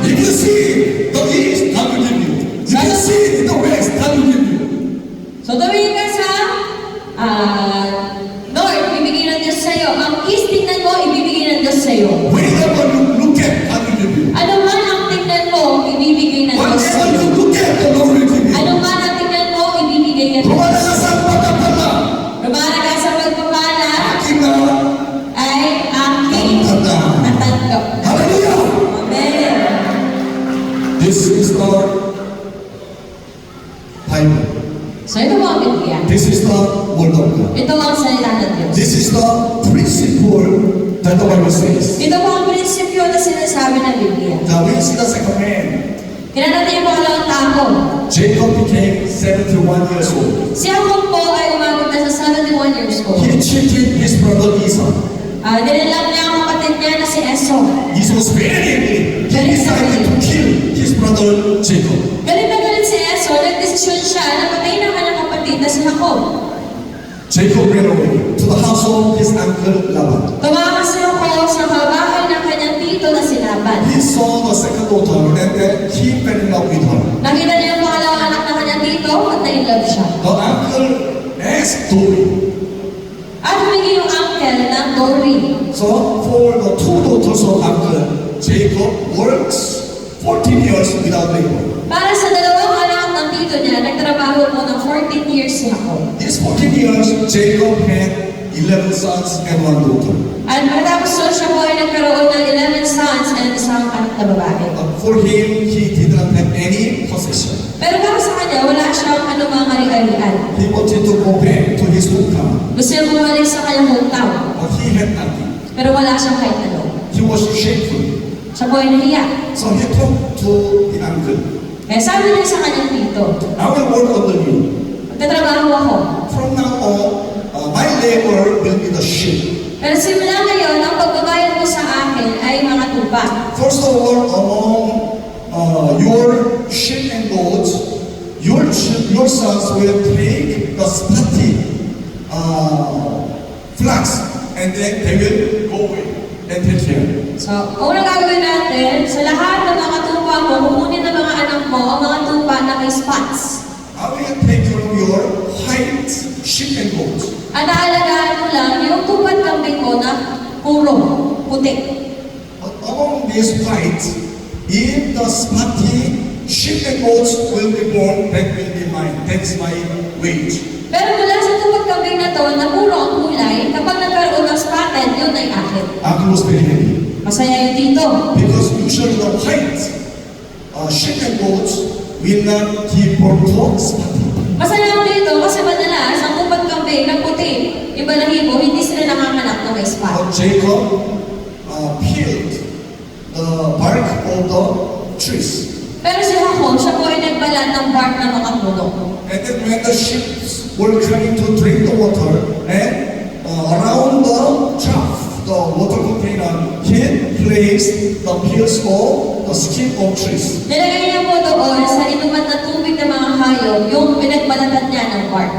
If you see the east, I will give you. If you see the west, I will give you. So tumingin ka sa north, ibibigay ng Diyos sa'yo. Ang east, tingnan mo, ibibigay ng Diyos sa'yo. Wherever you look at, I will give you. Ano man ang tingnan mo, ibibigay ng Diyos Whatever sa'yo. you look at, the Lord will give you. Ano man ang tingnan mo, ibibigay ng Diyos. Rumana ka sa pagkakala. Rumana ka sa pagpapala Aking na ay aking Tatanggap. natanggap. Hallelujah! Amen. So ito po ang Biblia. This is the word of God. Ito ang salita ng Diyos. This is the principle that the Bible says. Ito po ang prinsipyo na sinasabi ng Biblia. Now we see the second man. Tingnan natin yung pangalawang tao. Jacob became 71 years old. Si Jacob po ay umabot na sa 71 years old. He cheated his brother Esau. Nilalang niya ang kapatid niya na si Esau. Esau was very angry. He decided to kill his brother Jacob. Galit na galit si Esau, nagdesisyon siya na patayin ang kanyang kapatid na si Jacob. Jacob ran away to the house of his uncle Laban. Tumakas si Jacob sa bahay ng kanyang tito na si Laban. He saw the second daughter and then he fell in love with her. Nakita niya ang pangalawang anak ng kanyang tito at na-inlove siya. The uncle asked Tori. At humingi yung uncle ng Dory. So for the two daughters of uncle, Jacob works 14 years without labor. Para sa dalawang anak ng tito niya, nagtrabaho po ng 14 years si Jacob. These 14 years, Jacob had 11 sons and 1 daughter. At matapos doon siya po ay nagkaroon ng 11 sons and isang anak na babae. But for him, he did not have any possession. Pero para sa kanya, wala siyang anumang ari-arian. He wanted to go back to his hometown, Gusto niya bumalik sa kanyang hometown. but he had nothing. Pero wala siyang kahit ano. He was shameful. Siya po ay nahiya. So he talked to the uncle. Kaya sabi niya sa kanyang tito, I will work under you. magtatrabaho ako. From now on, my labor will be the sheep. Pero simula ngayon, ang pagbabayad mo sa akin ay mga tupa. First of all, among your sheep and goats, your sons will take the spotty flax, and then they will go away and take care. So, unang gagawin natin, sa lahat ng mga tupa mo, kukunin ng mga anak mo ang mga tupa na may spots. I will take care of your white sheep and goats. At aalagaan mo lang yung tupat kambing mo na puro, puti. But among these white, if the spotty sheep and goats will be born, that will be mine. That's my wage. Pero mula sa tupat kambing na to, na puro ang kulay, kapag nagkaroon ng spotted, yun ay akin. Uncle was very happy Masaya yung tito. because usually the white sheep and goats will not give birth to spotty. Masaya ako dito kasi madalas ang tupat kambing na puti, yung balahibo, hindi sila nanganganak na may spot. But Jacob peeled the bark of the trees. Pero si Jacob, siya po ay nagbalat ng bark ng mga puno. And then when the sheep were coming to drink the water, and around the trough, the water container, he placed the peels of the skin of trees. Nilagay niya po doon sa inuman na tubig ng mga hayop, yung pinagbalatan niya ng bark.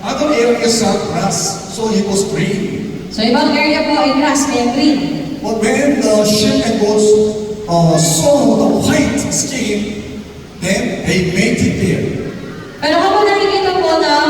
Other areas are grass, so it was green. So ibang area po ay grass, kaya green. But when the sheep and goats saw the white skin, then they mated there. Pero kapag nakikita po ng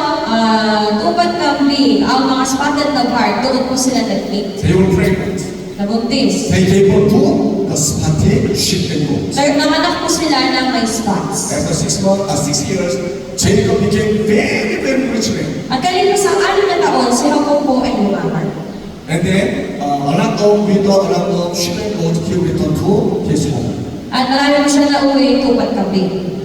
tupat kambing, ang mga spotted na bark, doon po sila nag-mate. They were pregnant. Nabuntis. They gave birth to the spotted sheep and goats. Nanganak po sila ng may spots. After 6 years, Jacob became very, very rich man. At kalipas ang 6 na taon, si Jacob po ay lumaman. And then, with a lot of sheep and goats, he returned to his home. At marami mo siya na uwi tupat kambing.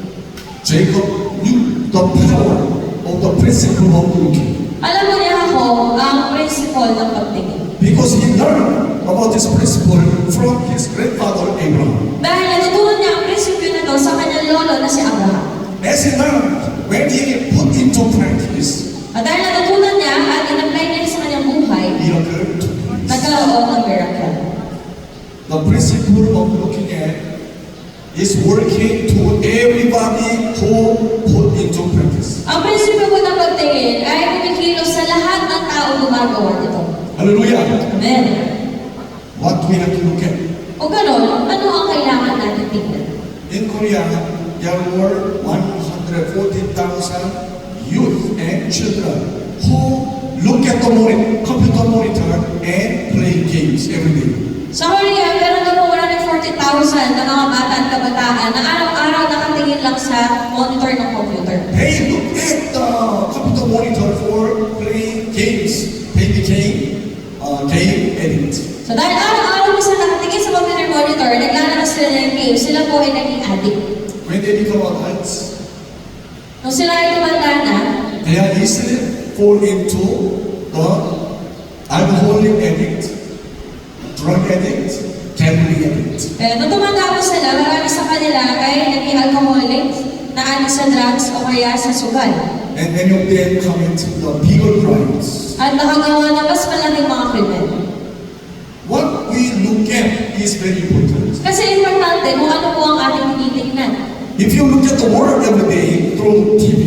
Jacob knew the power of the principle of looking. Alam mo niya ako ang principle ng pagtingin. Because he learned about this principle from his grandfather Abraham. Dahil natutunan niya ang prinsipyo na to sa kanyang lolo na si Abraham. As he learned, when he put into practice, At dahil natutunan niya at in-apply niya sa kanyang buhay, miracle took place. nagkaroon ng miracle. The principle of looking at is working to everybody who put into practice. Ang prinsipyo po ng pagtingin ay kumikilos sa lahat ng tao gumagawa nito. Hallelujah. Amen. What we have to look at. O gano'n, ano ang kailangan natin tingnan? In Korea, there were 114,000 youth and children who look at the computer monitor and play games every day. Sa Korea, meron na po 140,000 na mga bata at kabataan na araw-araw nakatingin lang sa monitor ng computer. They look at the computer monitor for playing games. They became game addicts. So dahil araw-araw po sila nakatingin sa computer monitor, naglalaro sila ng game, sila po ay naging addict. When they become adults, Nung sila ay tumanda na, They are easily fall into the alcoholic addict, drug addict, gambling addict. Nung tumanda po sila, marami sa kanila ay naging alcoholic, naadik sa drugs o kaya sa sugal. And many of them commit the bigger crimes. At nakagawa ng mas malaking mga krimen. What we look at is very important. Kasi importante kung ano po ang ating tinitingnan. If you look at the world every day through TV,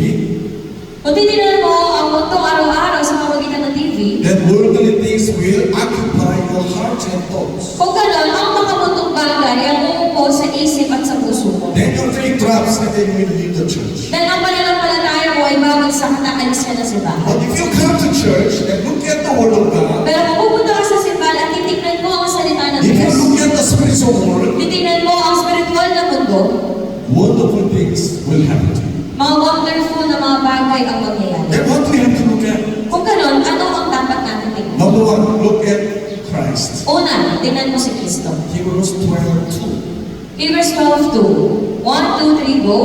Kung titignan mo ang mundo araw-araw sa pamamagitan ng TV, then worldly things will occupy your heart and thoughts. kung gano'n, ang mga mundong bagay ang umupo sa isip at sa puso mo. Then your faith drops and then you will leave the church. Dahil ang pananampalataya mo ay babagsak na alis ka na sa bahay. But if you come to church and look at the word of God, Pero kung pupunta ka sa simbahan at titignan mo ang salita ng if you Diyos, look at the spiritual world, titignan mo ang spiritual na mundo, wonderful things will happen to you. mga wonderful na mga bagay ang mangyayari. Then what we have to look at? Kung gano'n, ano ang dapat natin tingnan? Number one, look at Christ. Una, tingnan mo si Kristo. Hebrews 12:2. Hebrews 12:2. 1, 2, 3, go.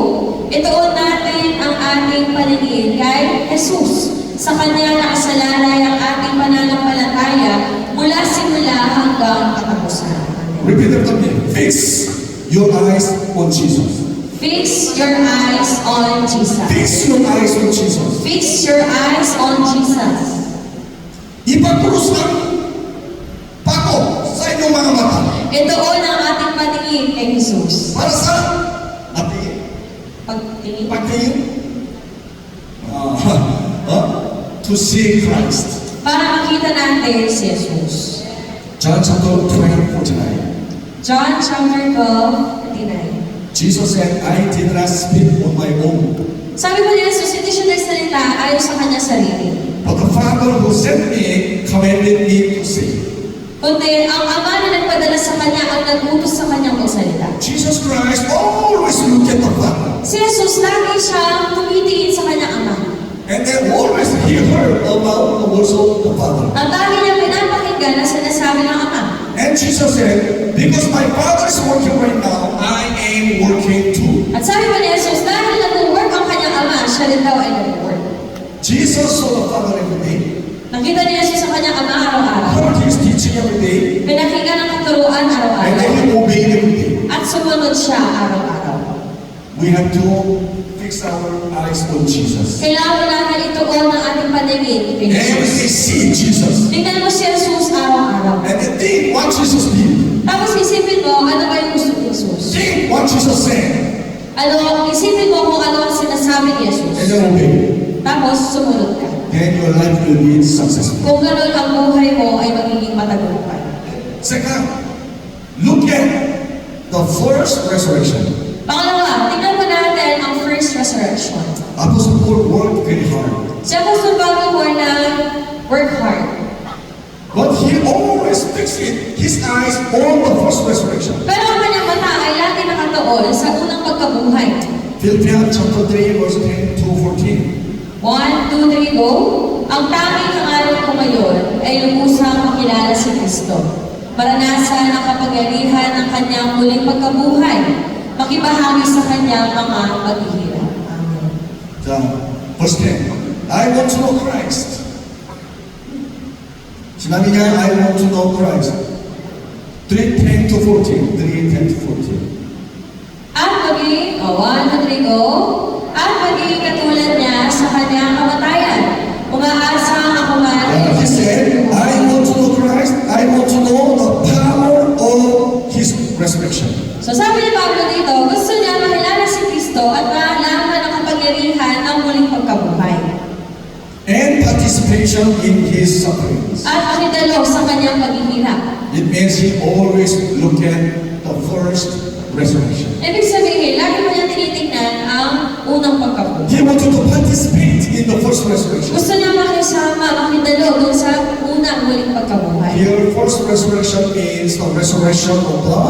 Ituon natin ang ating paningin kay Jesus. Sa Kanya nakasalalay ang ating pananampalataya mula simula hanggang katapusan. Repeat after me. Fix your eyes on Jesus. Fix your eyes on Jesus. Fix your eyes on Jesus. Fix your eyes on Jesus. Ipagpuros lang pako sa inyong mga mata. Ituon ang ating paningin kay Jesus. Para sa ating Pagtingin. pagtingin. To see Christ. Para makita natin si Jesus. John chapter 20:49. John chapter 12:39. Jesus said, I did not speak on my own, Sabi po ni Jesus, hindi siya nagsalita ayon sa kanyang sarili. but the Father who sent me commanded me to say. Kundi ang Ama na nagpadala sa kanya ang nagutos sa kanyang magsalita. Jesus Christ always look at the Father. Si Jesus lagi siyang tumitingin sa kanyang Ama. And then always he heard about the words of the Father. At lagi niya pinapakinggan ang sinasabi ng Ama. And Jesus said, because my Father is working right now, I am working too. At sabi pa ni Jesus, dahil nag-work ang kanyang Ama, siya rin daw ay nag-work. Jesus saw the Father every day, Nakita ni Jesus sa kanyang Ama araw-araw. heard his teaching every day, Pinakinggan ang katuruan and araw-araw. then he obeyed every day. At sumunod siya araw-araw. We have to fix our eyes on Jesus. Kailangan natin ituon ang ating paningin kay Every day Jesus. see Jesus. Tingnan mo si Jesus araw-araw. And then think what Jesus did. Tapos isipin mo, ano ba yung gusto ni Jesus? Think what Jesus said. Isipin mo kung ano ang sinasabi ni Jesus. And then obey. Tapos sumunod ka. Then your life will be successful. Kung gano'n ang buhay mo ay magiging matagumpay. Second, look at the first resurrection. Pangalawa, tingnan mo natin ang first resurrection. Apostle Paul worked very hard. Si Apostol Pablo po na work hard. But he always fixed his eyes on the first resurrection. Pero ang kanyang mata ay lagi nakatuon sa unang pagkabuhay. Philippians chapter 3 verse 10 to 14. 1, 2, 3, go. Ang tanging pangarap ko ngayon ay lubusang makilala si Kristo. Maranasan ang kapangyarihan ng kanyang muling pagkabuhay. Makibahagi sa kanyang mga paghihirap. Amen. Verse 10. I want to know Christ. Sinabi niya, I want to know Christ. 3:10 to 14. 3:10 to 14. At maging, 1, 2, 3, go. At maging katulad niya sa kanyang kamatayan. Umaasa ako man. He said, I want to know Christ. I want to know the power of his resurrection. So sabi ni Pablo dito, gusto niya makilala si Kristo at malaman ang kapangyarihan ng muling pagkabuhay. And participation in his sufferings. At makidalo sa kanyang paghihirap. It means he always look at the first resurrection. Ibig sabihin, lagi mo niya tinitingnan ang unang pagkabuhay. He wanted to participate in the first resurrection. Gusto niya makisama, makidalo dun sa unang muling pagkabuhay. Here, first resurrection is the resurrection of the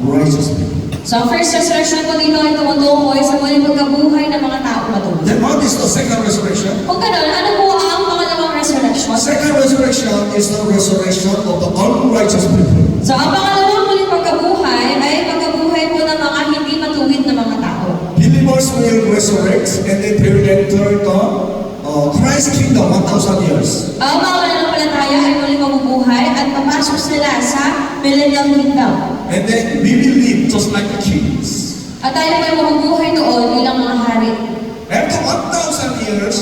righteous people. So ang first resurrection ko dito ay tumutukoy sa muling pagkabuhay ng mga tao matuloy. Then what is the second resurrection? Kung gano'n, ano po ang pangalawang resurrection? Second resurrection is the resurrection of the unrighteous people. So ang pangalawang muling pagkabuhay ay pagkabuhay po ng mga hindi matuwid na mga tao. Believers will resurrect and then they will enter the 1,000 years. Ang mga mananampalataya ay muli mabubuhay at papasok sila sa Millennial Kingdom. And then we will live just like the kings. At tayo ay mabubuhay doon bilang mga hari. After 1,000 years,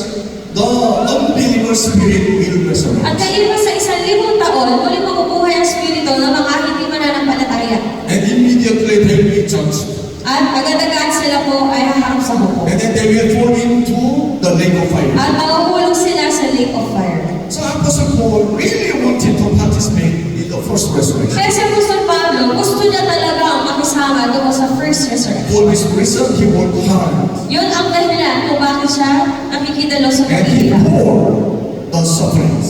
the unbeliever spirit will resurrect. At kailan sa 1,000 taon, muli mabubuhay ang spirito ng mga hindi mananampalataya. And immediately they will be judged. At agad-agad sila po ay haharap sa hukom. And then they will fall into the lake of fire. At mahuhulog sila sa lake of fire. So Apostle Paul really wanted to participate in the first resurrection. Kaya si Apostol Pablo, gusto niya talaga makisama doon sa first resurrection. For this reason, he worked hard. Yun ang dahilan kung bakit siya nakikidalo sa And he pagkikita. bore the sufferings.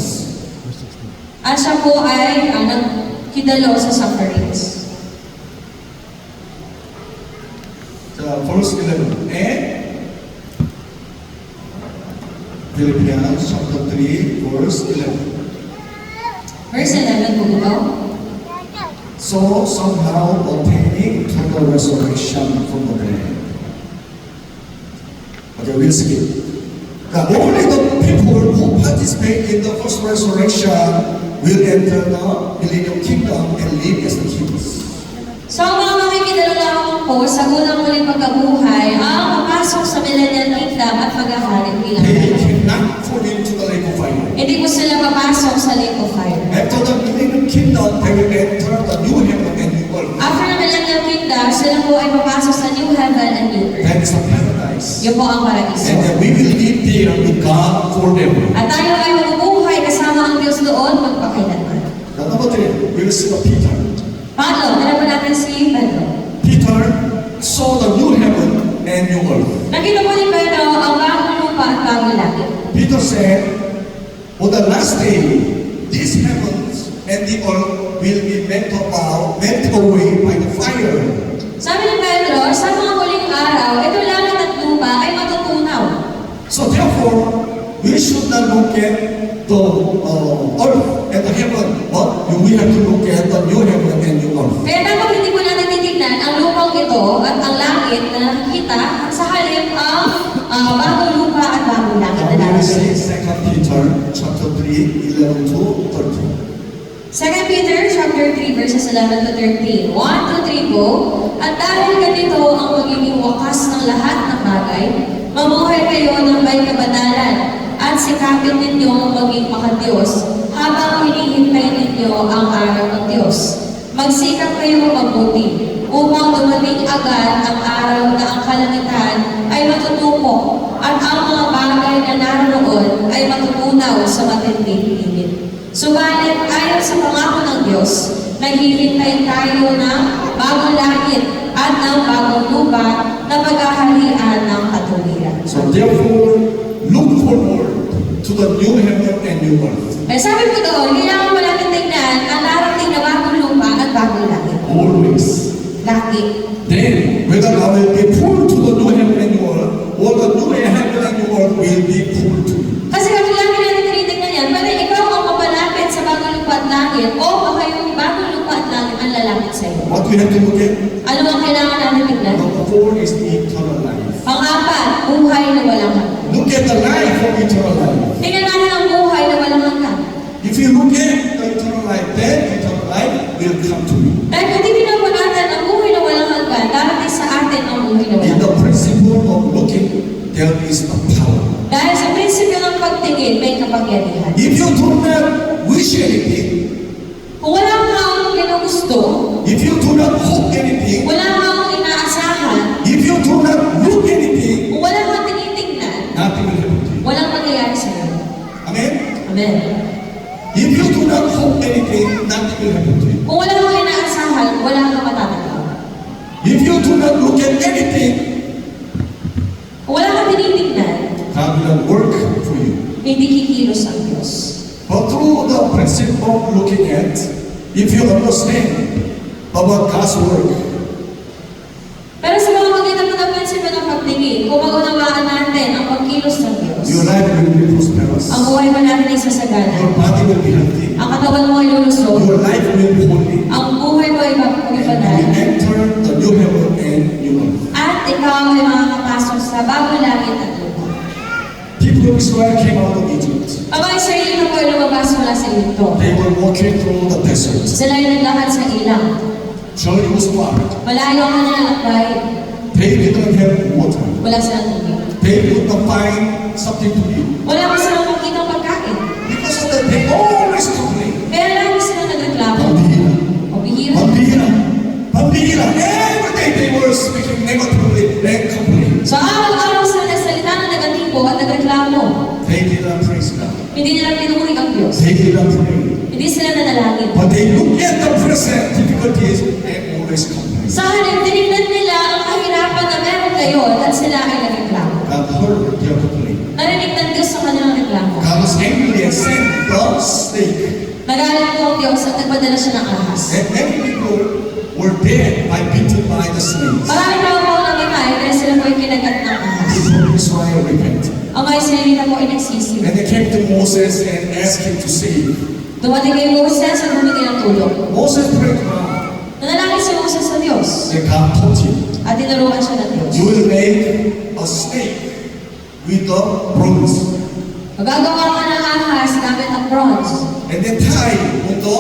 At siya po ay nagkidalo sa sufferings. Verse 11. And Philippians chapter 3, verse 11. Verse 11 po ito. So somehow attaining to the resurrection from the dead. Okay, we'll skip. Now, only the people who participate in the first resurrection will enter the millennial kingdom and live as the kings. So ang mga makikidalo lamang po sa unang muling pagkabuhay ang papasok sa Millennial Kingdom at maghahari bilang They hari. cannot fall into the lake of fire. Hindi po sila papasok sa lake of fire. After the millennial kingdom, they will enter the new heaven and new earth. After the Millennial Kingdom, sila po ay papasok sa new heaven and new earth. That is a paradise. Yun po ang paraiso. And then we will live there with God forever. At tayo ay mabubuhay kasama ang Diyos doon magpakailanman. Now, number 3, we will see Peter. Pablo, tala po natin si Pedro. Peter saw the new heaven and new earth. Nakita po ni Pedro ang bagong lupa at bagong langit. Peter said, on the last day, these heavens and the earth will be melted away by the fire. Sabi ni Pedro, sa mga huling araw, ito langit at lupa ay matutunaw. So therefore, we should not look at the earth and the heaven, but we have to look at the new heaven and new earth. Kaya dapat hindi po natin titignan ang lupang ito at ang langit na nakikita sa halip ang bagong lupa at bagong langit na Now we will see darating. 2 Peter chapter 3, 11 to 13. 2 Peter chapter 3 verses 11 to 13. 1 to 3 po. At dahil ganito ang magiging wakas ng lahat ng bagay, mamuhay kayo ng may kabanalan at sikapin ninyo maging makadiyos habang hinihintay ninyo ang araw ng Diyos. Magsikap kayo mabuti upang dumating agad ang araw na ang kalangitan ay matutupo at ang mga bagay na naroon ay matutunaw sa matinding init. Subalit ayon sa pangako ng Diyos, naghihintay tayo ng bagong langit at ng bagong lupa na paghaharian ng katuwiran. So therefore, look forward to the new heaven and new earth. Kaya sabi po doon, kailangan mo natin tingnan ang darating na bagong lupa at bagong langit. Always. Lagi. Then, whether I will be full to the new heaven and new earth, or the new heaven and new earth will be full to you. Kasi kapag lagi natin tinitignan yan, pwede ikaw ang mapalapit sa bagong lupa at langit o baka yung bagong lupa at langit ang lalapit sa iyo. What we have to look at? Ano ang kailangan natin tignan? Number 4 is eternal life. Pang-apat, buhay na walang hanggan. Look at the life of eternal life. Tingnan natin ang buhay na walang hanggan. If you look at the eternal life, then eternal life will come to you. Dahil kung titignan po natin ang buhay na walang hanggan, darating sa atin ang buhay na In walang the hanggan. principle of looking, there is a power. Dahil sa prinsipyo ng pagtingin, may kapangyarihan. If you do not wish anything, Kung wala kang ginugusto, if you do not hope anything, wala kang inaasahan, if you do not look anything, kung wala kang tinitignan, nothing will happen to you. walang mangyayari sa iyo. Amen? Amen. If you do not hope anything, nothing will happen to you. Kung wala kang inaasahan, wala kang matatanggap. If you do not look at anything, Kung wala kang tinitignan, God will not work for you. hindi kikilos ang Diyos. But through the principle of looking at, if you understand about God's work, Pero sa mga magitan mo ng prinsipyo ng pagtingin, kung magunawaan natin ang pagkilos ng Diyos, your life will be prosperous. ang buhay mo natin ay sasagana, Your body will be healthy. ang katawan mo ay lulusog, Your life will be holy. ang buhay mo ay mapagibanal, And you enter the new heaven and new earth. at ikaw ay makakapasok sa bagong langit at lupa. People of Israel came out of Egypt. Egypt. Ang mga Israelita po ay lumabas mula sa Egypto. They were walking through the desert. Sila ay naglakad sa ilang. Journey was far. Malayo ang kanilang lakbay. They didn't have water. Wala silang tubig. They could not find something to eat. Wala pa silang makitang pagkain. Because of that, they always complain. Kaya lagi sila nagreklamo. Pambihira. O bihira. Pambihira. Pambihira. Every day they were speaking negatively and complaining. So araw-araw sila nagsalita ng negatibo at nagreklamo. They didn't praise God. Hindi nila pinuri ang Diyos. They didn't pray. Hindi sila nanalangin. But they look at the present difficulties and always complain. Sa halip, tinignan nila ang kahirapan na meron ngayon at sila ay nagreklamo. God heard their complaint. Narinig ng Diyos sa kanilang reklamo. God was angry and sent the snake. Nagalit po ang Diyos at nagpadala siya ng ahas. And many people were dead by bitten by the snakes. Marami tao po ang namatay dahil sila po ay kinagat ng ahas. People of Israel repent. Ang mga Israelita po ay nagsisi. And they came to Moses and asked him to save. Dumating kay Moses at humingi ng tulong. Moses prayed to God. Nanalangin si Moses sa Diyos And God told him, at tinuruan siya ng Diyos. you will make a snake with a bronze. Magagawa ka ng ahas gamit ang bronze. And then tie on the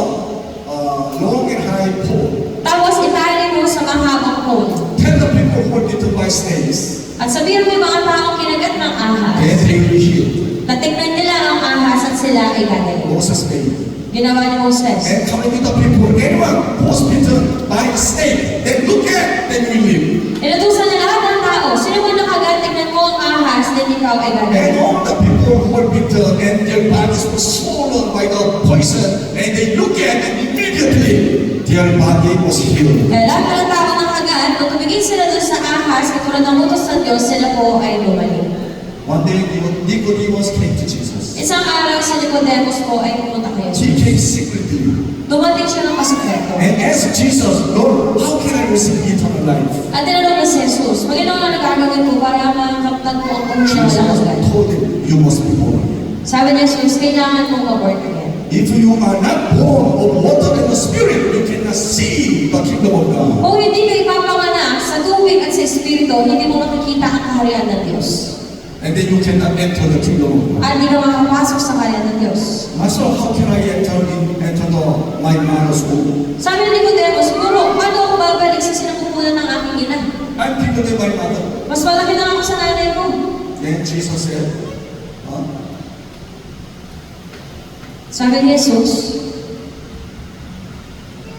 long and high pole. Tapos itali mo sa mahabang pole. Tell the people who were bitten by snakes. At sabihin mo yung mga taong kinagat ng ahas, Then they will heal. natignan nila ang ahas at sila ay gagaling. Moses made. Ginawa ni Moses. And coming to the people, anyone who was bitten by a snake, then look at, then you live. Inutusan niya lahat ng tao, sino man nakagat, tignan mo ang ahas, then ikaw ay And gagaling. all the people who were bitten and their bodies were swollen by the poison, and they look at and immediately their body was healed. Kaya lahat ng tao nakagat, nung tumingin sila doon sa ahas, katulad ng utos ng Diyos, sila po ay gumaling. One day Nicodemus came to Jesus. Isang araw si Nicodemus po ay pumunta kay He Jesus. came secretly Dumating siya ng pasikreto. and asked Jesus, Lord, how can I receive eternal life? At tinanong niya si Jesus, Panginoon, ano gagawin ko para makakaptan ko ang kumuha ng Jesus hanggan? told him, you must be born again. Sabi niya, Jesus, kailangan mong maborn again. If you are not born of water and the Spirit, you cannot see the kingdom of God. Kung hindi ka ipapanganak sa tubig at sa Espiritu, hindi mo makikita ang kaharian ng Diyos. And then you cannot enter the kingdom of God. At hindi ka makapasok sa kaharian ng Diyos. Master, how can I enter my mother's womb? Sabi ni Nicodemus, Guro, paano ako babalik sa sinapupunan ng aking ina? I'm bigger than my mother. Mas malaki na ako sa nanay mo. Then Jesus said, huh? Sabi ni Jesus,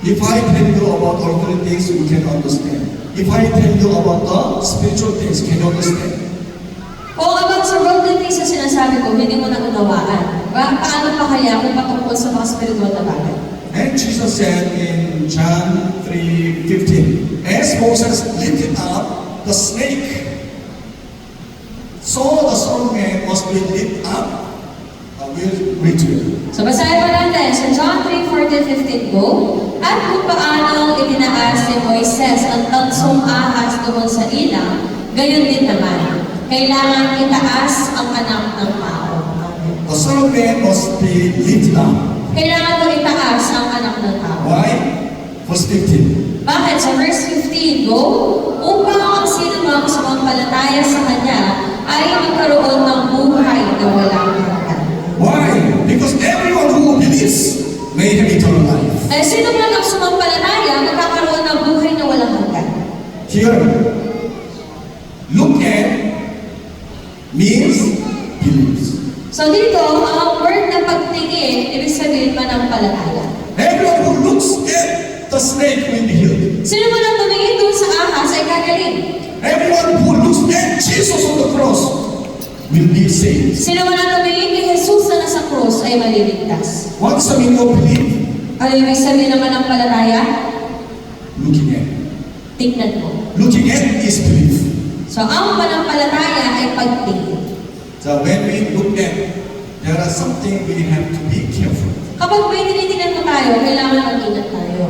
If I tell you about earthly things, you can understand. If I tell you about the spiritual things, can you understand? kung abang sa worldly things na sinasabi ko, hindi mo na unawaan. Paano pa kaya kung patungkol sa mga spiritual na bagay? And Jesus said in John 3:15, as Moses lifted up the snake, so the Son of Man must be lifted up with ritual. So basahin mo natin sa John 3:14-15 go. At kung paano itinaas ni Moises ang tansong ahas doon sa ilang, gayon din naman. Kailangan itaas ang anak ng tao. Amen. The Son of Man must be lifted up. Kailangan mo itaas ang anak ng tao. Why? Verse 15. Bakit? Sa verse 15, go, upang ang sino mang sumampalataya sa Kanya ay magkaroon ng buhay na walang hanggan. Why? Because everyone who believes may have eternal life. Eh, sino man ang sumampalataya, magkakaroon ng buhay na walang hanggan. Here, look at means believes. So dito, ang word na pagtingin, ibig sabihin manampalataya. Everyone who looks at the snake will be healed. Sino man ang tumingin doon sa ahas ay gagaling. Everyone who looks at Jesus on the cross will be saved. Sino man ang tumingin kay Jesus na nasa krus ay maliligtas. What's the meaning of belief? Ano ibig sabihin ng manampalataya? Looking at. Tingnan mo. Looking at is belief. So ang manampalataya ay pagtingin. So when we look at, there are something we have to be careful. Kapag may tinitingnan mo tayo, kailangan mag-ingat tayo.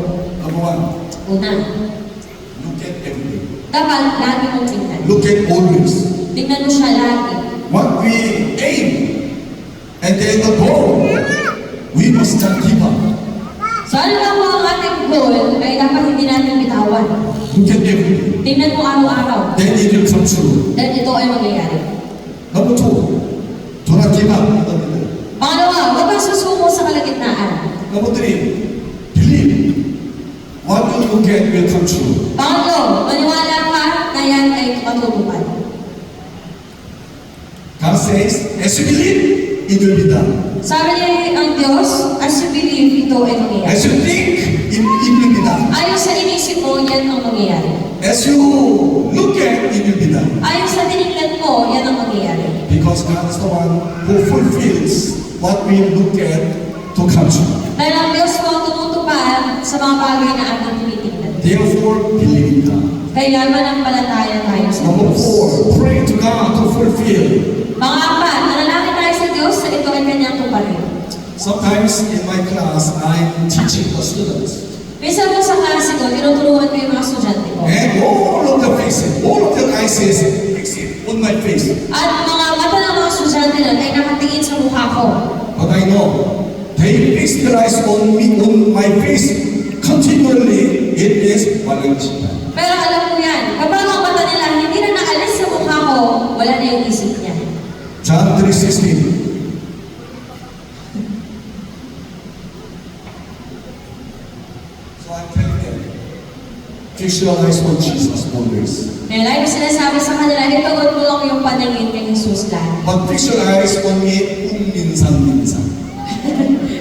Number one, Una, look at everything. dapat lagi mong tingnan. Look at always. Tingnan mo siya lagi. What we aim, and then the goal, we must not give up. So ano lang mo ang ating goal ay dapat hindi natin bitawan. Look at everything. Tingnan mo araw-araw. Then it will come true. Then ito ay mangyayari. Number two, do not give up in the middle. Pangalawa, huwag kang susuko sa kalagitnaan. Number 3, believe what you look at will come true. Pangatlo, maniwala ka na yan ay matutupad. God says, as you believe, it will be done. Sabi niya ang Diyos, as you believe, ito ay mangyayari. As you think, it will be done. Ayon sa inisip mo, yan ang mangyayari. As you look at, it will be done. Ayon sa tinignan mo, yan ang mangyayari. Because God is the one who fulfills what we look at to come true. Dahil ang Diyos mo ang tumutupad sa mga bagay na ating tinitignan. Therefore, believe in God. Kaya manampalataya tayo sa Number Diyos. 4, pray to God to fulfill. Pang-apat, nanalangin tayo sa Diyos sa ito ay kanyang tuparin. Sometimes in my class, I'm teaching the students. Minsan po sa klase ko, tinuturuan ko yung mga estudyante ko. And all of the faces, all of their eyes is on my face. At mga mata ng mga estudyante nun ay nakatingin sa mukha ko. But I know they fix their eyes on me, on my face continually. It is walang chita. Pero alam ko yan, kapag ang mata nila hindi na naalis sa mukha ko, wala na yung isip niya. John 3:16. So I'm telling them, fix your eyes on Jesus always. Kaya lagi ko sinasabi sa kanila, itugon mo lang yung paningin kay Jesus lang. But fix your eyes on me kung minsan-minsan.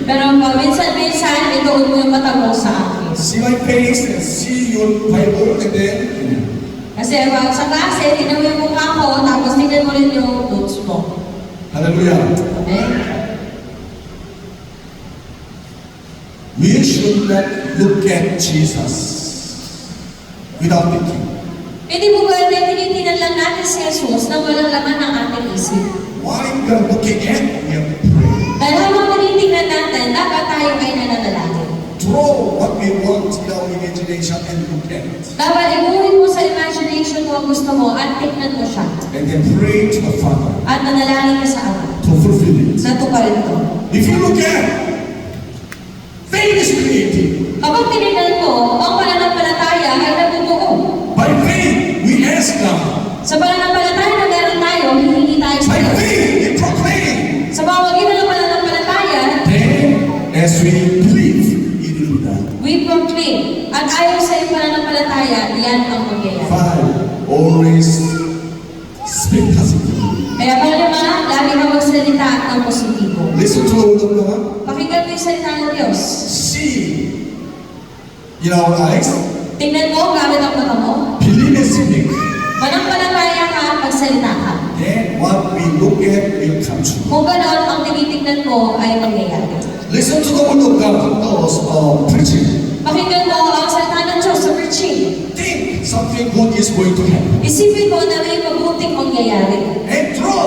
Pero paminsan-minsan, itugon mo yung mata mo sa akin. See my face and see your Bible and then Kasi pag sa klase, tignan mo yung mukha ko, tapos tignan mo rin yung notes mo. Hallelujah. Okay? We should not look at Jesus without thinking. Hindi po pwede, tinitingnan lang natin si Jesus na walang laman ng ating isip. While we are looking at, we have to pray. Dahil habang tinitingnan natin, dapat tayo ay nananalangin. Draw what we want in our imagination and look at it. Dapat ibuhin mo sa imagination mo ang gusto mo at tignan mo siya. And then pray to the Father At manalangin ka sa Ama. to fulfill it. Natuparin to. If you look at, faith is creative. Kapag tinignan mo, ang pananampalataya ay nabubuo. By faith, we ask God. Sa pananampalataya na meron tayo, hihingi tayo sa By Diyos. faith, we proclaim. Sa pamamagitan ng pananampalataya, Then, as we believe, it will be done. we proclaim. At ayon sa iyong pananampalataya, yan ang mangyayari. 5. Always speak positively. Kaya pangalima, lagi ka magsalita ng positibo. Listen to the word of God. Pakinggan mo yung salita ng Diyos. See in our eyes. Tingnan mo gamit ang mata mo. Believe and speak. Manampalataya ka at magsalita ka. Then what we look at will come true. Kung gano'n, ang tinitignan mo ay mangyayari. Listen to the word of God. Those preaching. Pakinggan mo ang salita ng Diyos sa preaching. Think something good is going to happen. Isipin mo na may mabuting mangyayari. And draw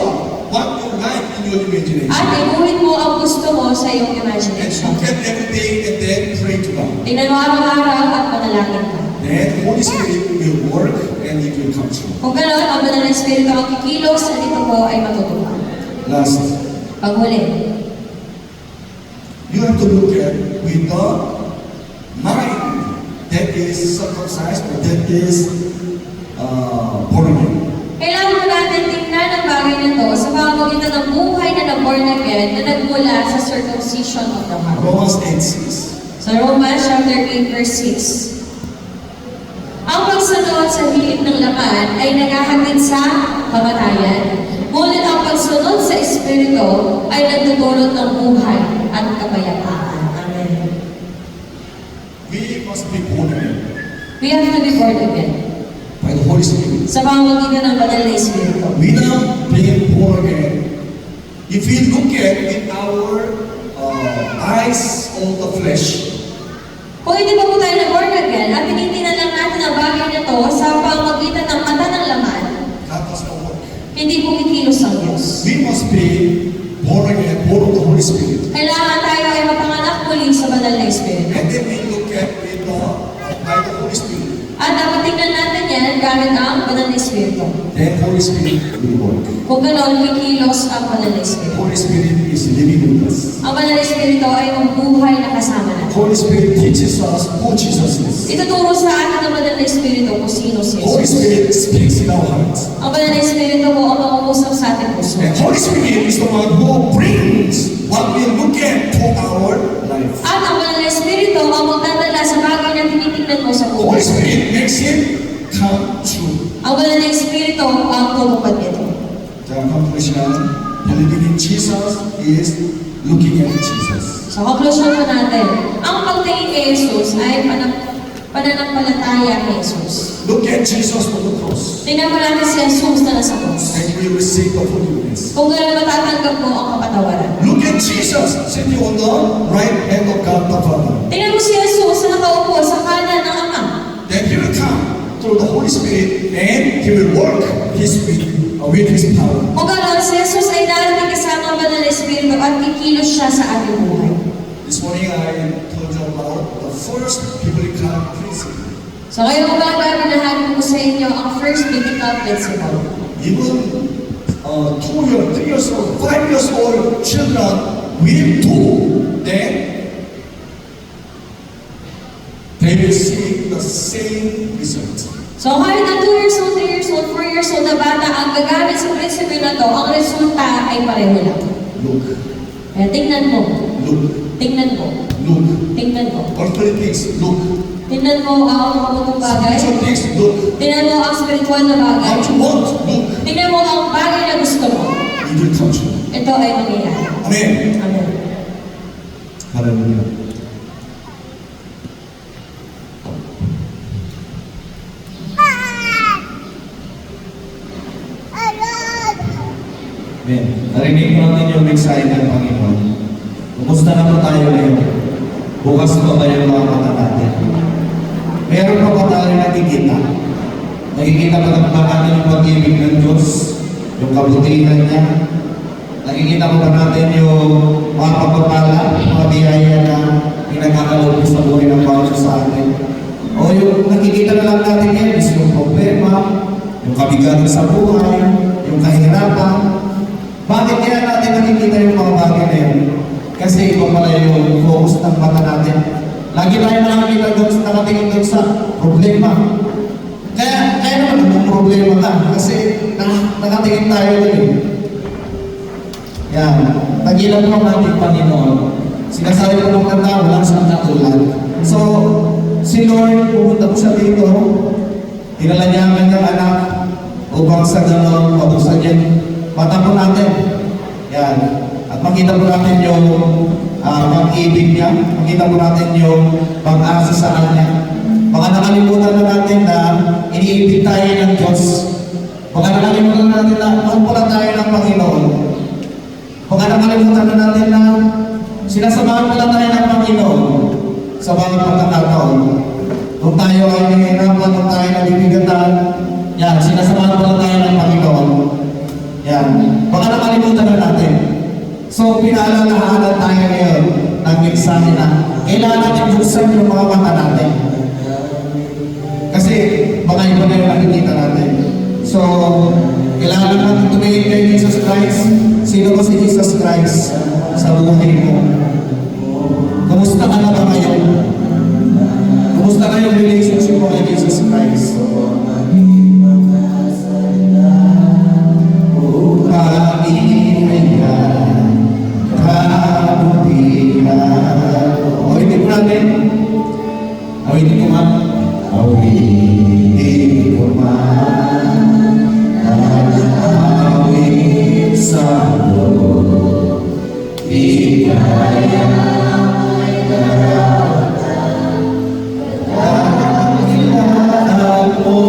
what you like in your imagination. At ibuhin mo ang gusto mo sa iyong And imagination. look at everything and then pray to God. Tingnan mo araw-araw at manalangin ka. Then Holy Spirit will work and it will come true. Kung gano'n, ang banal na Espiritu ang kikilos at ito po ay matutupad. Last, Paghuli, you have to look at with the mind that is circumcised or that is born again. kailangan mo natin tingnan ang bagay na ito sa pamamagitan ng buhay na na-born again na nagmula sa circumcision of the heart. Romans 8:6. Sa Romans chapter 8 verse 6. Ang pagsunod sa hilig ng laman ay naghahatid sa kamatayan. Ngunit ang pagsunod sa Espiritu ay nagdudulot ng buhay at kapayapaan. Amen. We must be born again We have to be born again. by the Holy Spirit. Sa pamamagitan ng banal na Espiritu. Without being born again, if we look at with our eyes of the flesh, Kung hindi pa po tayo na-born again at tinitingnan lang natin ang bagay na ito sa pamamagitan ng mata ng laman, that does not work. hindi po kikilos ang Diyos. We must be born again, born of the Holy Spirit. Kailangan tayo ay mapanganak muli sa banal na Espiritu. And then we look at with by the Holy Spirit. At dapat tingnan natin yan gamit ang banal na Espiritu. Then Holy Spirit will work. Kung gano'n, kikilos ang banal na Espiritu. Holy Spirit is living with us. Ang banal na Espiritu ay ang buhay na kasama natin. Holy Spirit teaches us who Jesus is. Ituturo sa atin ng banal na Espiritu kung sino si Holy Jesus. Spirit speaks in our hearts. Ang banal na Espiritu po ang mangungusap sa ating puso. And Holy Spirit is the one who brings what we look at to our life. At ang banal na Espiritu ang magdadala sa bagay na tinitingnan mo sa Holy buhay. Spirit makes it come true. Ang banal na Espiritu ang tutupad nito. 자, conclusion. Believing in Jesus is looking at Jesus. Sa conclusion po natin, ang pagtingin kay Jesus ay pananampalataya kay Jesus. Look at Jesus on the cross. Tingnan mo natin si Jesus na nasa krus. And we receive the forgiveness. Kung gano'n matatanggap mo ang kapatawaran. Look at Jesus sitting on the right hand of God the Father. Tingnan mo si Jesus na nakaupo sa kanan ng Ama. Then He will come through the Holy Spirit and He will work with His power. Kung gano'n, si Jesus ay darating kasama ang banal na Espiritu at kikilos siya sa ating buhay. This morning I told you about the first biblical principle. So ngayong umaga, binahagi ko sa inyo ang first biblical principle. Even 2 years, 3 years old, 5 years old children will do, then they will see the same result. So kahit na 2 years old, 3 years old, 4 years old na bata ang gagamit sa prinsipyo na to, ang resulta ay pareho lang. Look, Kaya tingnan mo, look, tingnan mo, look. tingnan mo. Earthly things, look. Tingnan mo ang mabutong bagay. Spiritual things, look. Tingnan mo ang spiritual na bagay. What you want, look. Tingnan mo ang bagay na gusto mo. It will come true. Ito ay mangyayari. Amen. Amen. Hallelujah. Amen. Narinig mo natin yung mensahe ng Panginoon. Kumusta na po tayo ngayon? Bukas pa ba yung mga mata natin? Meron pa ba tayo nakikita? Nakikita pa ba natin yung pag-ibig ng Diyos? Yung kabutihan niya? Nakikita pa ba natin yung mga pagpapala, mga biyaya na pinagkakalob sa buhay ng bawat isa sa atin? O yung nakikita na lang natin yan is yung problema, yung kabigatan sa buhay, yung kahirapan. Bakit kaya natin nakikita yung mga bagay na yun? Kasi iba pala yung focus ng mata natin. Lagi tayo nakakita doon, nakatingin doon sa problema. Kaya naman yung problema ka. Kasi nakatingin tayo doon eh. Yan. Tagilan mo natin Panginoon. Sinasabi ko ng kanta, walang siyang katulad. So, si Lord, pumunta po siya dito. Tinala niya ang kanyang anak upang sa gano'n matusan niya. Mata po natin. Yan. At makita po natin yung pag-ibig niya. Makita po natin yung pag-asa sa kanya. Baka nakalimutan na natin na iniibig tayo ng Diyos. Baka nakalimutan na natin na mahal pala tayo ng Panginoon. Baka nakalimutan na natin na sinasamahan pala tayo ng Panginoon sa mga pagkakataon. Kung tayo ay nahihirapan, kung tayo nabibigatan, yan, sinasamahan pala tayo ng Panginoon. Yan. Baka nakalimutan na natin. So, pinaalalahanan tayo ngayon ng mensahe na kailangan natin buksan yung mga mata natin. Kasi baka iba na yung nakikita natin. So, kailangan natin tumingin kay Jesus Christ. Sino ba si Jesus Christ sa buhay mo? Kumusta ka na ba ngayon? Kumusta na yung relationship mo kay Jesus Christ? Awitin ko natin. Awitin ko man. Awitin ko man. Awit sa Lord. Di kaya ay daratan. Kailangan mo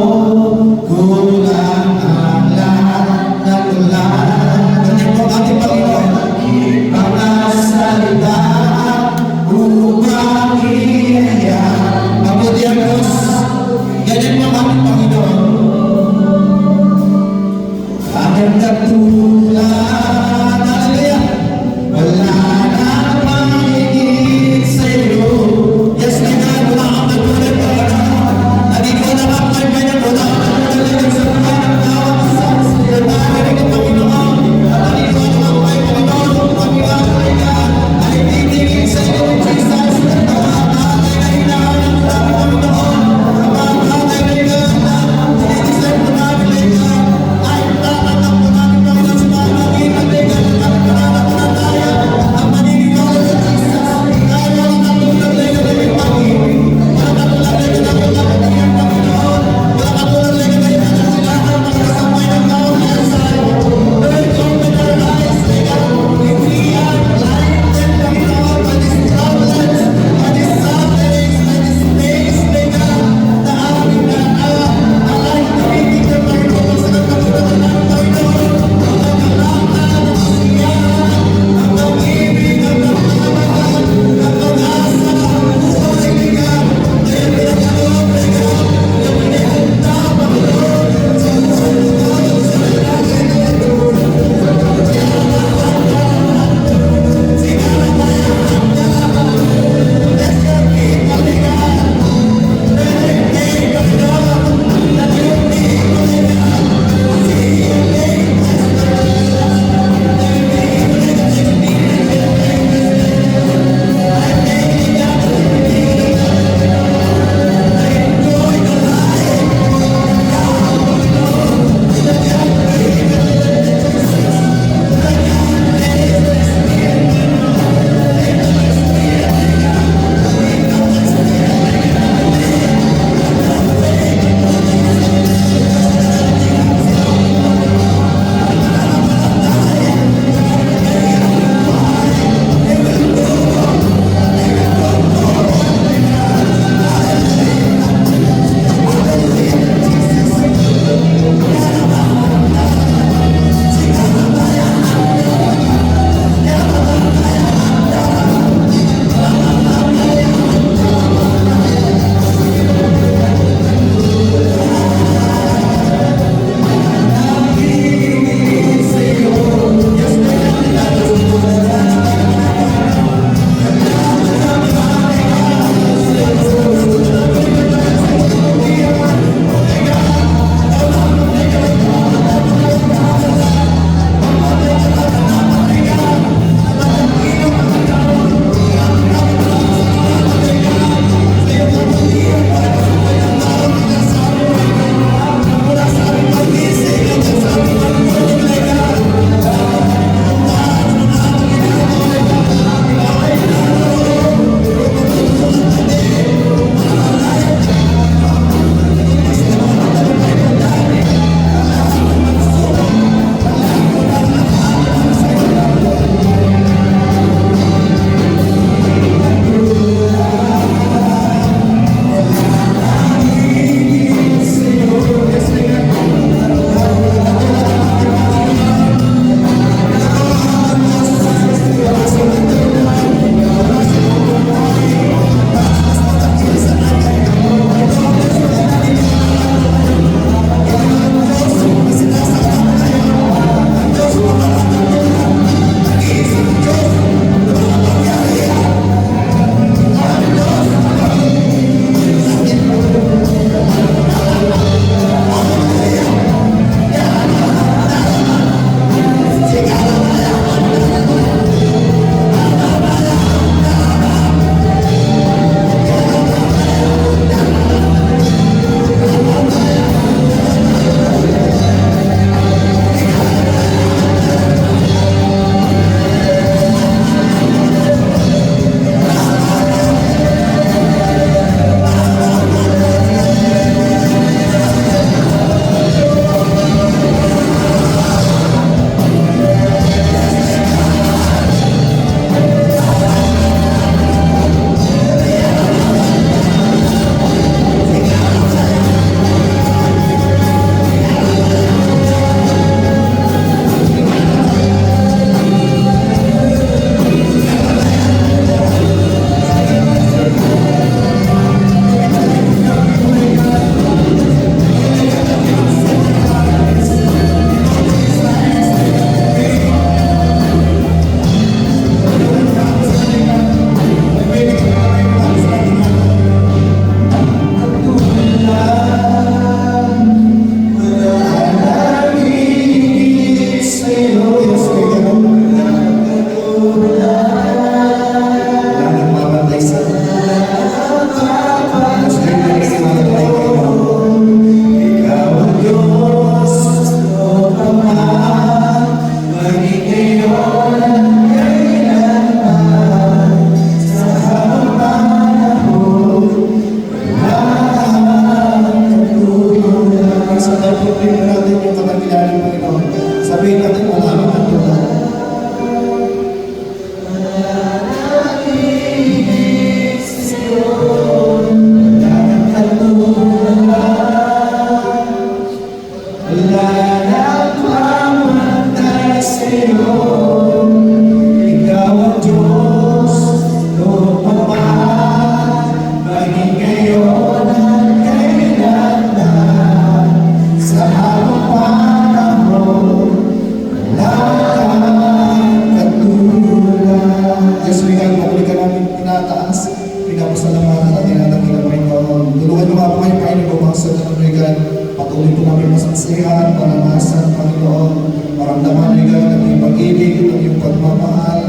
patuloy po namin masaksihan, maranasan, Panginoon, maramdaman ng ang iyong pag-ibig, ang iyong pagmamahal.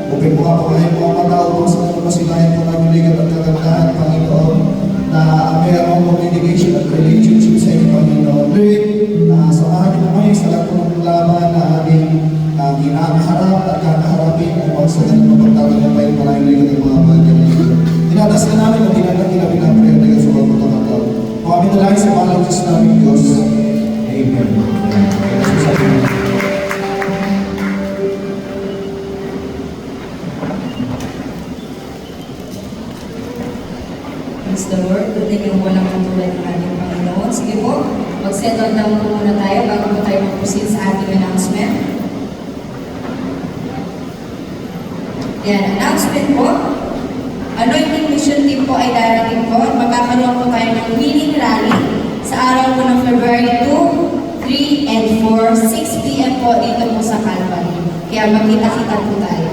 Upin po nga po kayo mga mata upang sa mga masilayan po namin ligat at kagandahan, Panginoon, na mayroong communication at relationship sa inyo, Panginoon. Lord, samahan niyo po kayo sa lahat po ng laban na aming ginakaharap at kakaharapin upang sa ganun mapagtatagumpay po namin ligat ang mga bagay na ito. Tinataas ka namin at tinatangin namin ang prayer na sa pagpapataw. Kung kami nalangin sa balang Diyos namin, Diyos. Amen. Praise the Lord. Tunay yung walang katulad ng ating Panginoon. Sige po, mag-settle down po muna tayo bago po tayo mag-proceed sa ating announcement. Yan, announcement po. Anointing Mission Team po ay darating po at magkakaroon po tayo ng winning rally sa araw po ng February 2, 3, and 4, 6 p.m. po dito po sa Calvary. Kaya magkita-kita po tayo.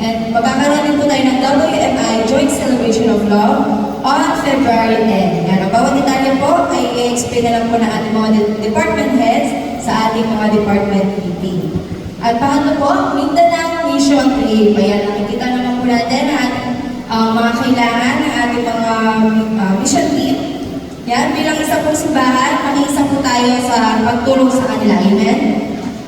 And magkakaroon din po tayo ng WMI Joint Celebration of Love on February 10. Yan, ang bawat detalye po ay i-explain na lang po ng ating mga department heads sa ating mga department meeting. At pangatlo po, Mindanao Mission Trip. Ayan, nakikita naman po natin ang ating mga kailangan ng ating mga mission team. Yan, bilang isa pong simbahan, makiisa po tayo sa pagtulong sa kanila. Amen?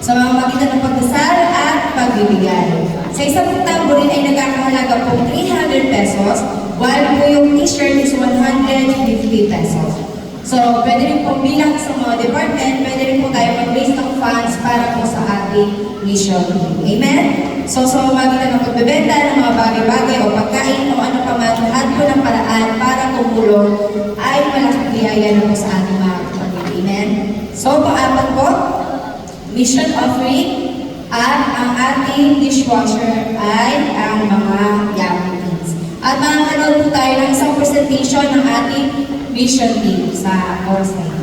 Sa mga magitan ng pagdasal at pagbibigay. Sa isang tamborin ay nagkakahalaga po 300 pesos, while po yung t-shirt is 150 pesos. So, pwede rin po bilang sa mga department, pwede rin po tayo mag-raise ng funds para po sa ating mission team. Amen? So, sa magitan ng pagbebenta ng mga bagay-bagay o pagkain o ano pa man, lahat po ng paraan para tumulong ay malaking biyaya na po sa ating mga kapatid. Amen? So, pang-apat po, mission offering at ang ating dishwasher ay ang mga Yummy Beans. At makakanood po tayo ng isang presentation ng ating mission team sa oras na ito.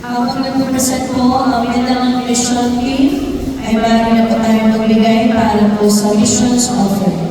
Habang nagpupresent po ang Mindanao Mission Team, ay maaari na po tayo magbigay para po sa missions offering.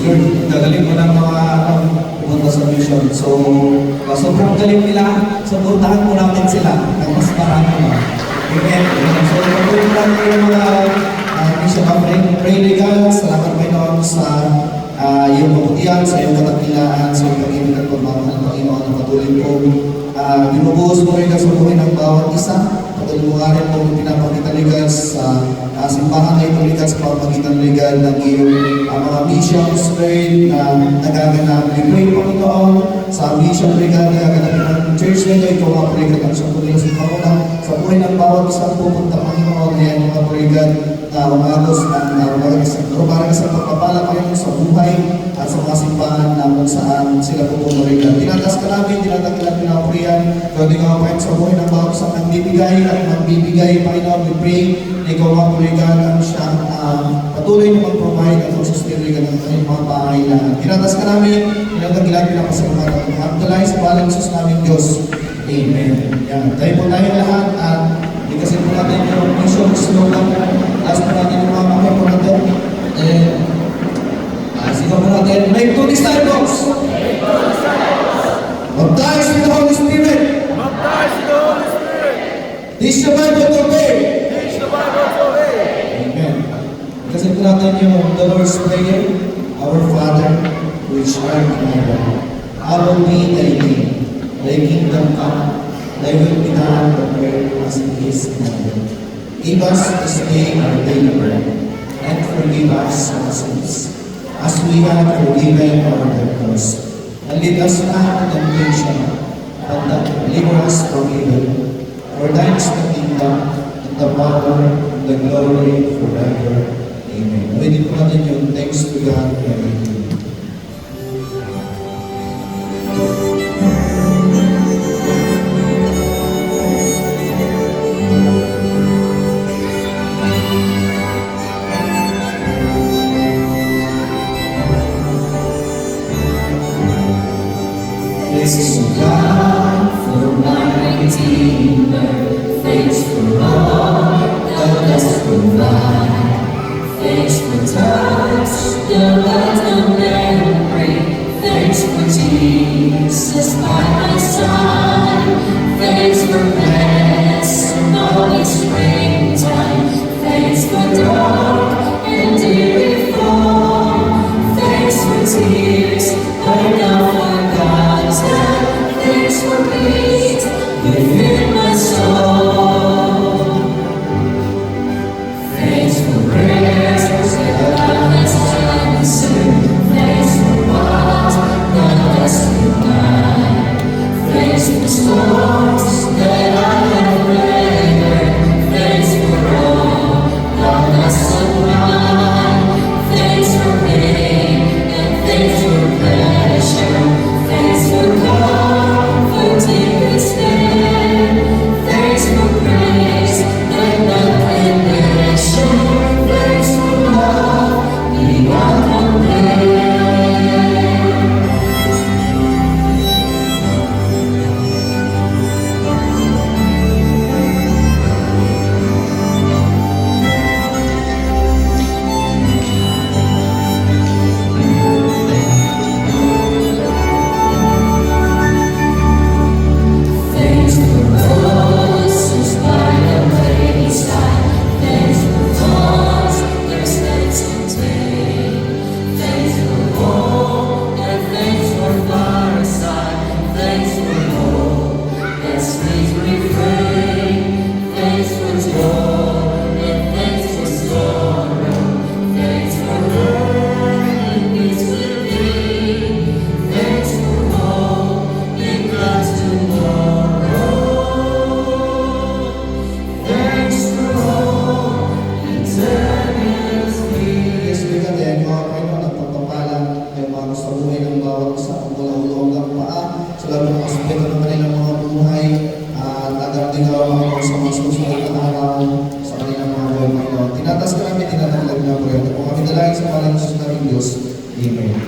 Lord, gagaling mo ng mga pumunta sa mission. So, sobrang galing nila. Supportahan mo namin sila ng mas marami pa. Amen. So, patuloy lang yung mga mission offering. Pray to God. Salamat Panginoon sa iyong kabutihan, sa iyong katakilaan, sa iyong pag-ibig at pagmamahal ng Panginoon na patuloy po. Binubuhos mo rin sa buhay ng bawat isa. Patuloy mo nga rin po pinapakita ligad sa simbahan na ito ligad sa pamagitan ligad ng iyong mga missions, Lord, na nagaganap. We pray, Panginoon, sa mission ligad na nagaganap ng church na ito, ikaw mga paligat ang sa tuloy sa panguna, sa buhay ng bawat isang pupunta, Panginoon, na yan mga paligat na umagos ng rumarang sa pagpapala, Panginoon, sa buhay at sa mga simbahan na kung saan sila pupumaligat. Tinatas ka namin, tinatakilan, pinapuriyan, Lord, ikaw ang sa buhay ng bawat isang nagbibigay at magbibigay, Panginoon, we pray, ikaw ang purigan ang siyang patuloy na mag-provide at mag-sustain ng kanyang mga pangailangan. Tinatas ka namin, tinatakilan, pinapasalamat at magdalay sa balang Sus namin Diyos. Amen. Yan. Tayo po tayo lahat at ikasin po natin yung mission slogan. Last po natin yung mga kamay po natin. Sigaw po natin, make 2 disciples! Baptize with the Holy Spirit! Teach the Bible to obey! Amen. Ikasin po natin yung the Lord's Prayer. Our Father, which art in heaven, hallowed be thy name. Thy kingdom come, thy will be done on earth as it is in heaven. Give us this day our daily bread, and forgive us our sins, as we have forgiven our debtors. And lead us not into temptation, but deliver us from evil. For thine is the kingdom, and the power, and the glory forever. Amen. Pwede po natin yung thanks to God and everything. Thanks to God for my Redeemer. Thanks for all that has provided. Thanks for touch, the light of memory. Thanks for Jesus by my side. Thanks for blessing all in springtime. Thanks for dark and dewy fall. Thanks for tears, but now forgotten. Thanks for peace within my soul. Thanks for prayers that God has answered. Thanks for what God has denied. Thanks for storms that I have weathered. Thanks for all God has supplied. Thanks for pain and thanks for pleasure. Thanks for comfort in despair. Thanks for praise that none can measure. Thanks for love beyond compare. Thanks for roses by the wayside. Thanks for thorns, their steps in vain. Thanks for hope and thanks for fireside. Thanks for hope that speaks refrain. Thanks for joy and thanks for sorrow. Thanks for love and peace within. Thanks for hope in God's tomorrow. Thanks for all eternity. Yes, bigat yan mga Panginoon at pagpapalang yung mga sa buhay ng bawat isa ang mula ulo hanggang paa sa lahat ng aspeto ng kanilang mga buhay at nagarating ka Panginoon sa mga susunod na araw sa kanilang mga buhay Panginoon. Tinatas ka namin, tinataglag na po yan. Kung kami dalangin sa pangalan ng Diyos namin Diyos. Amen.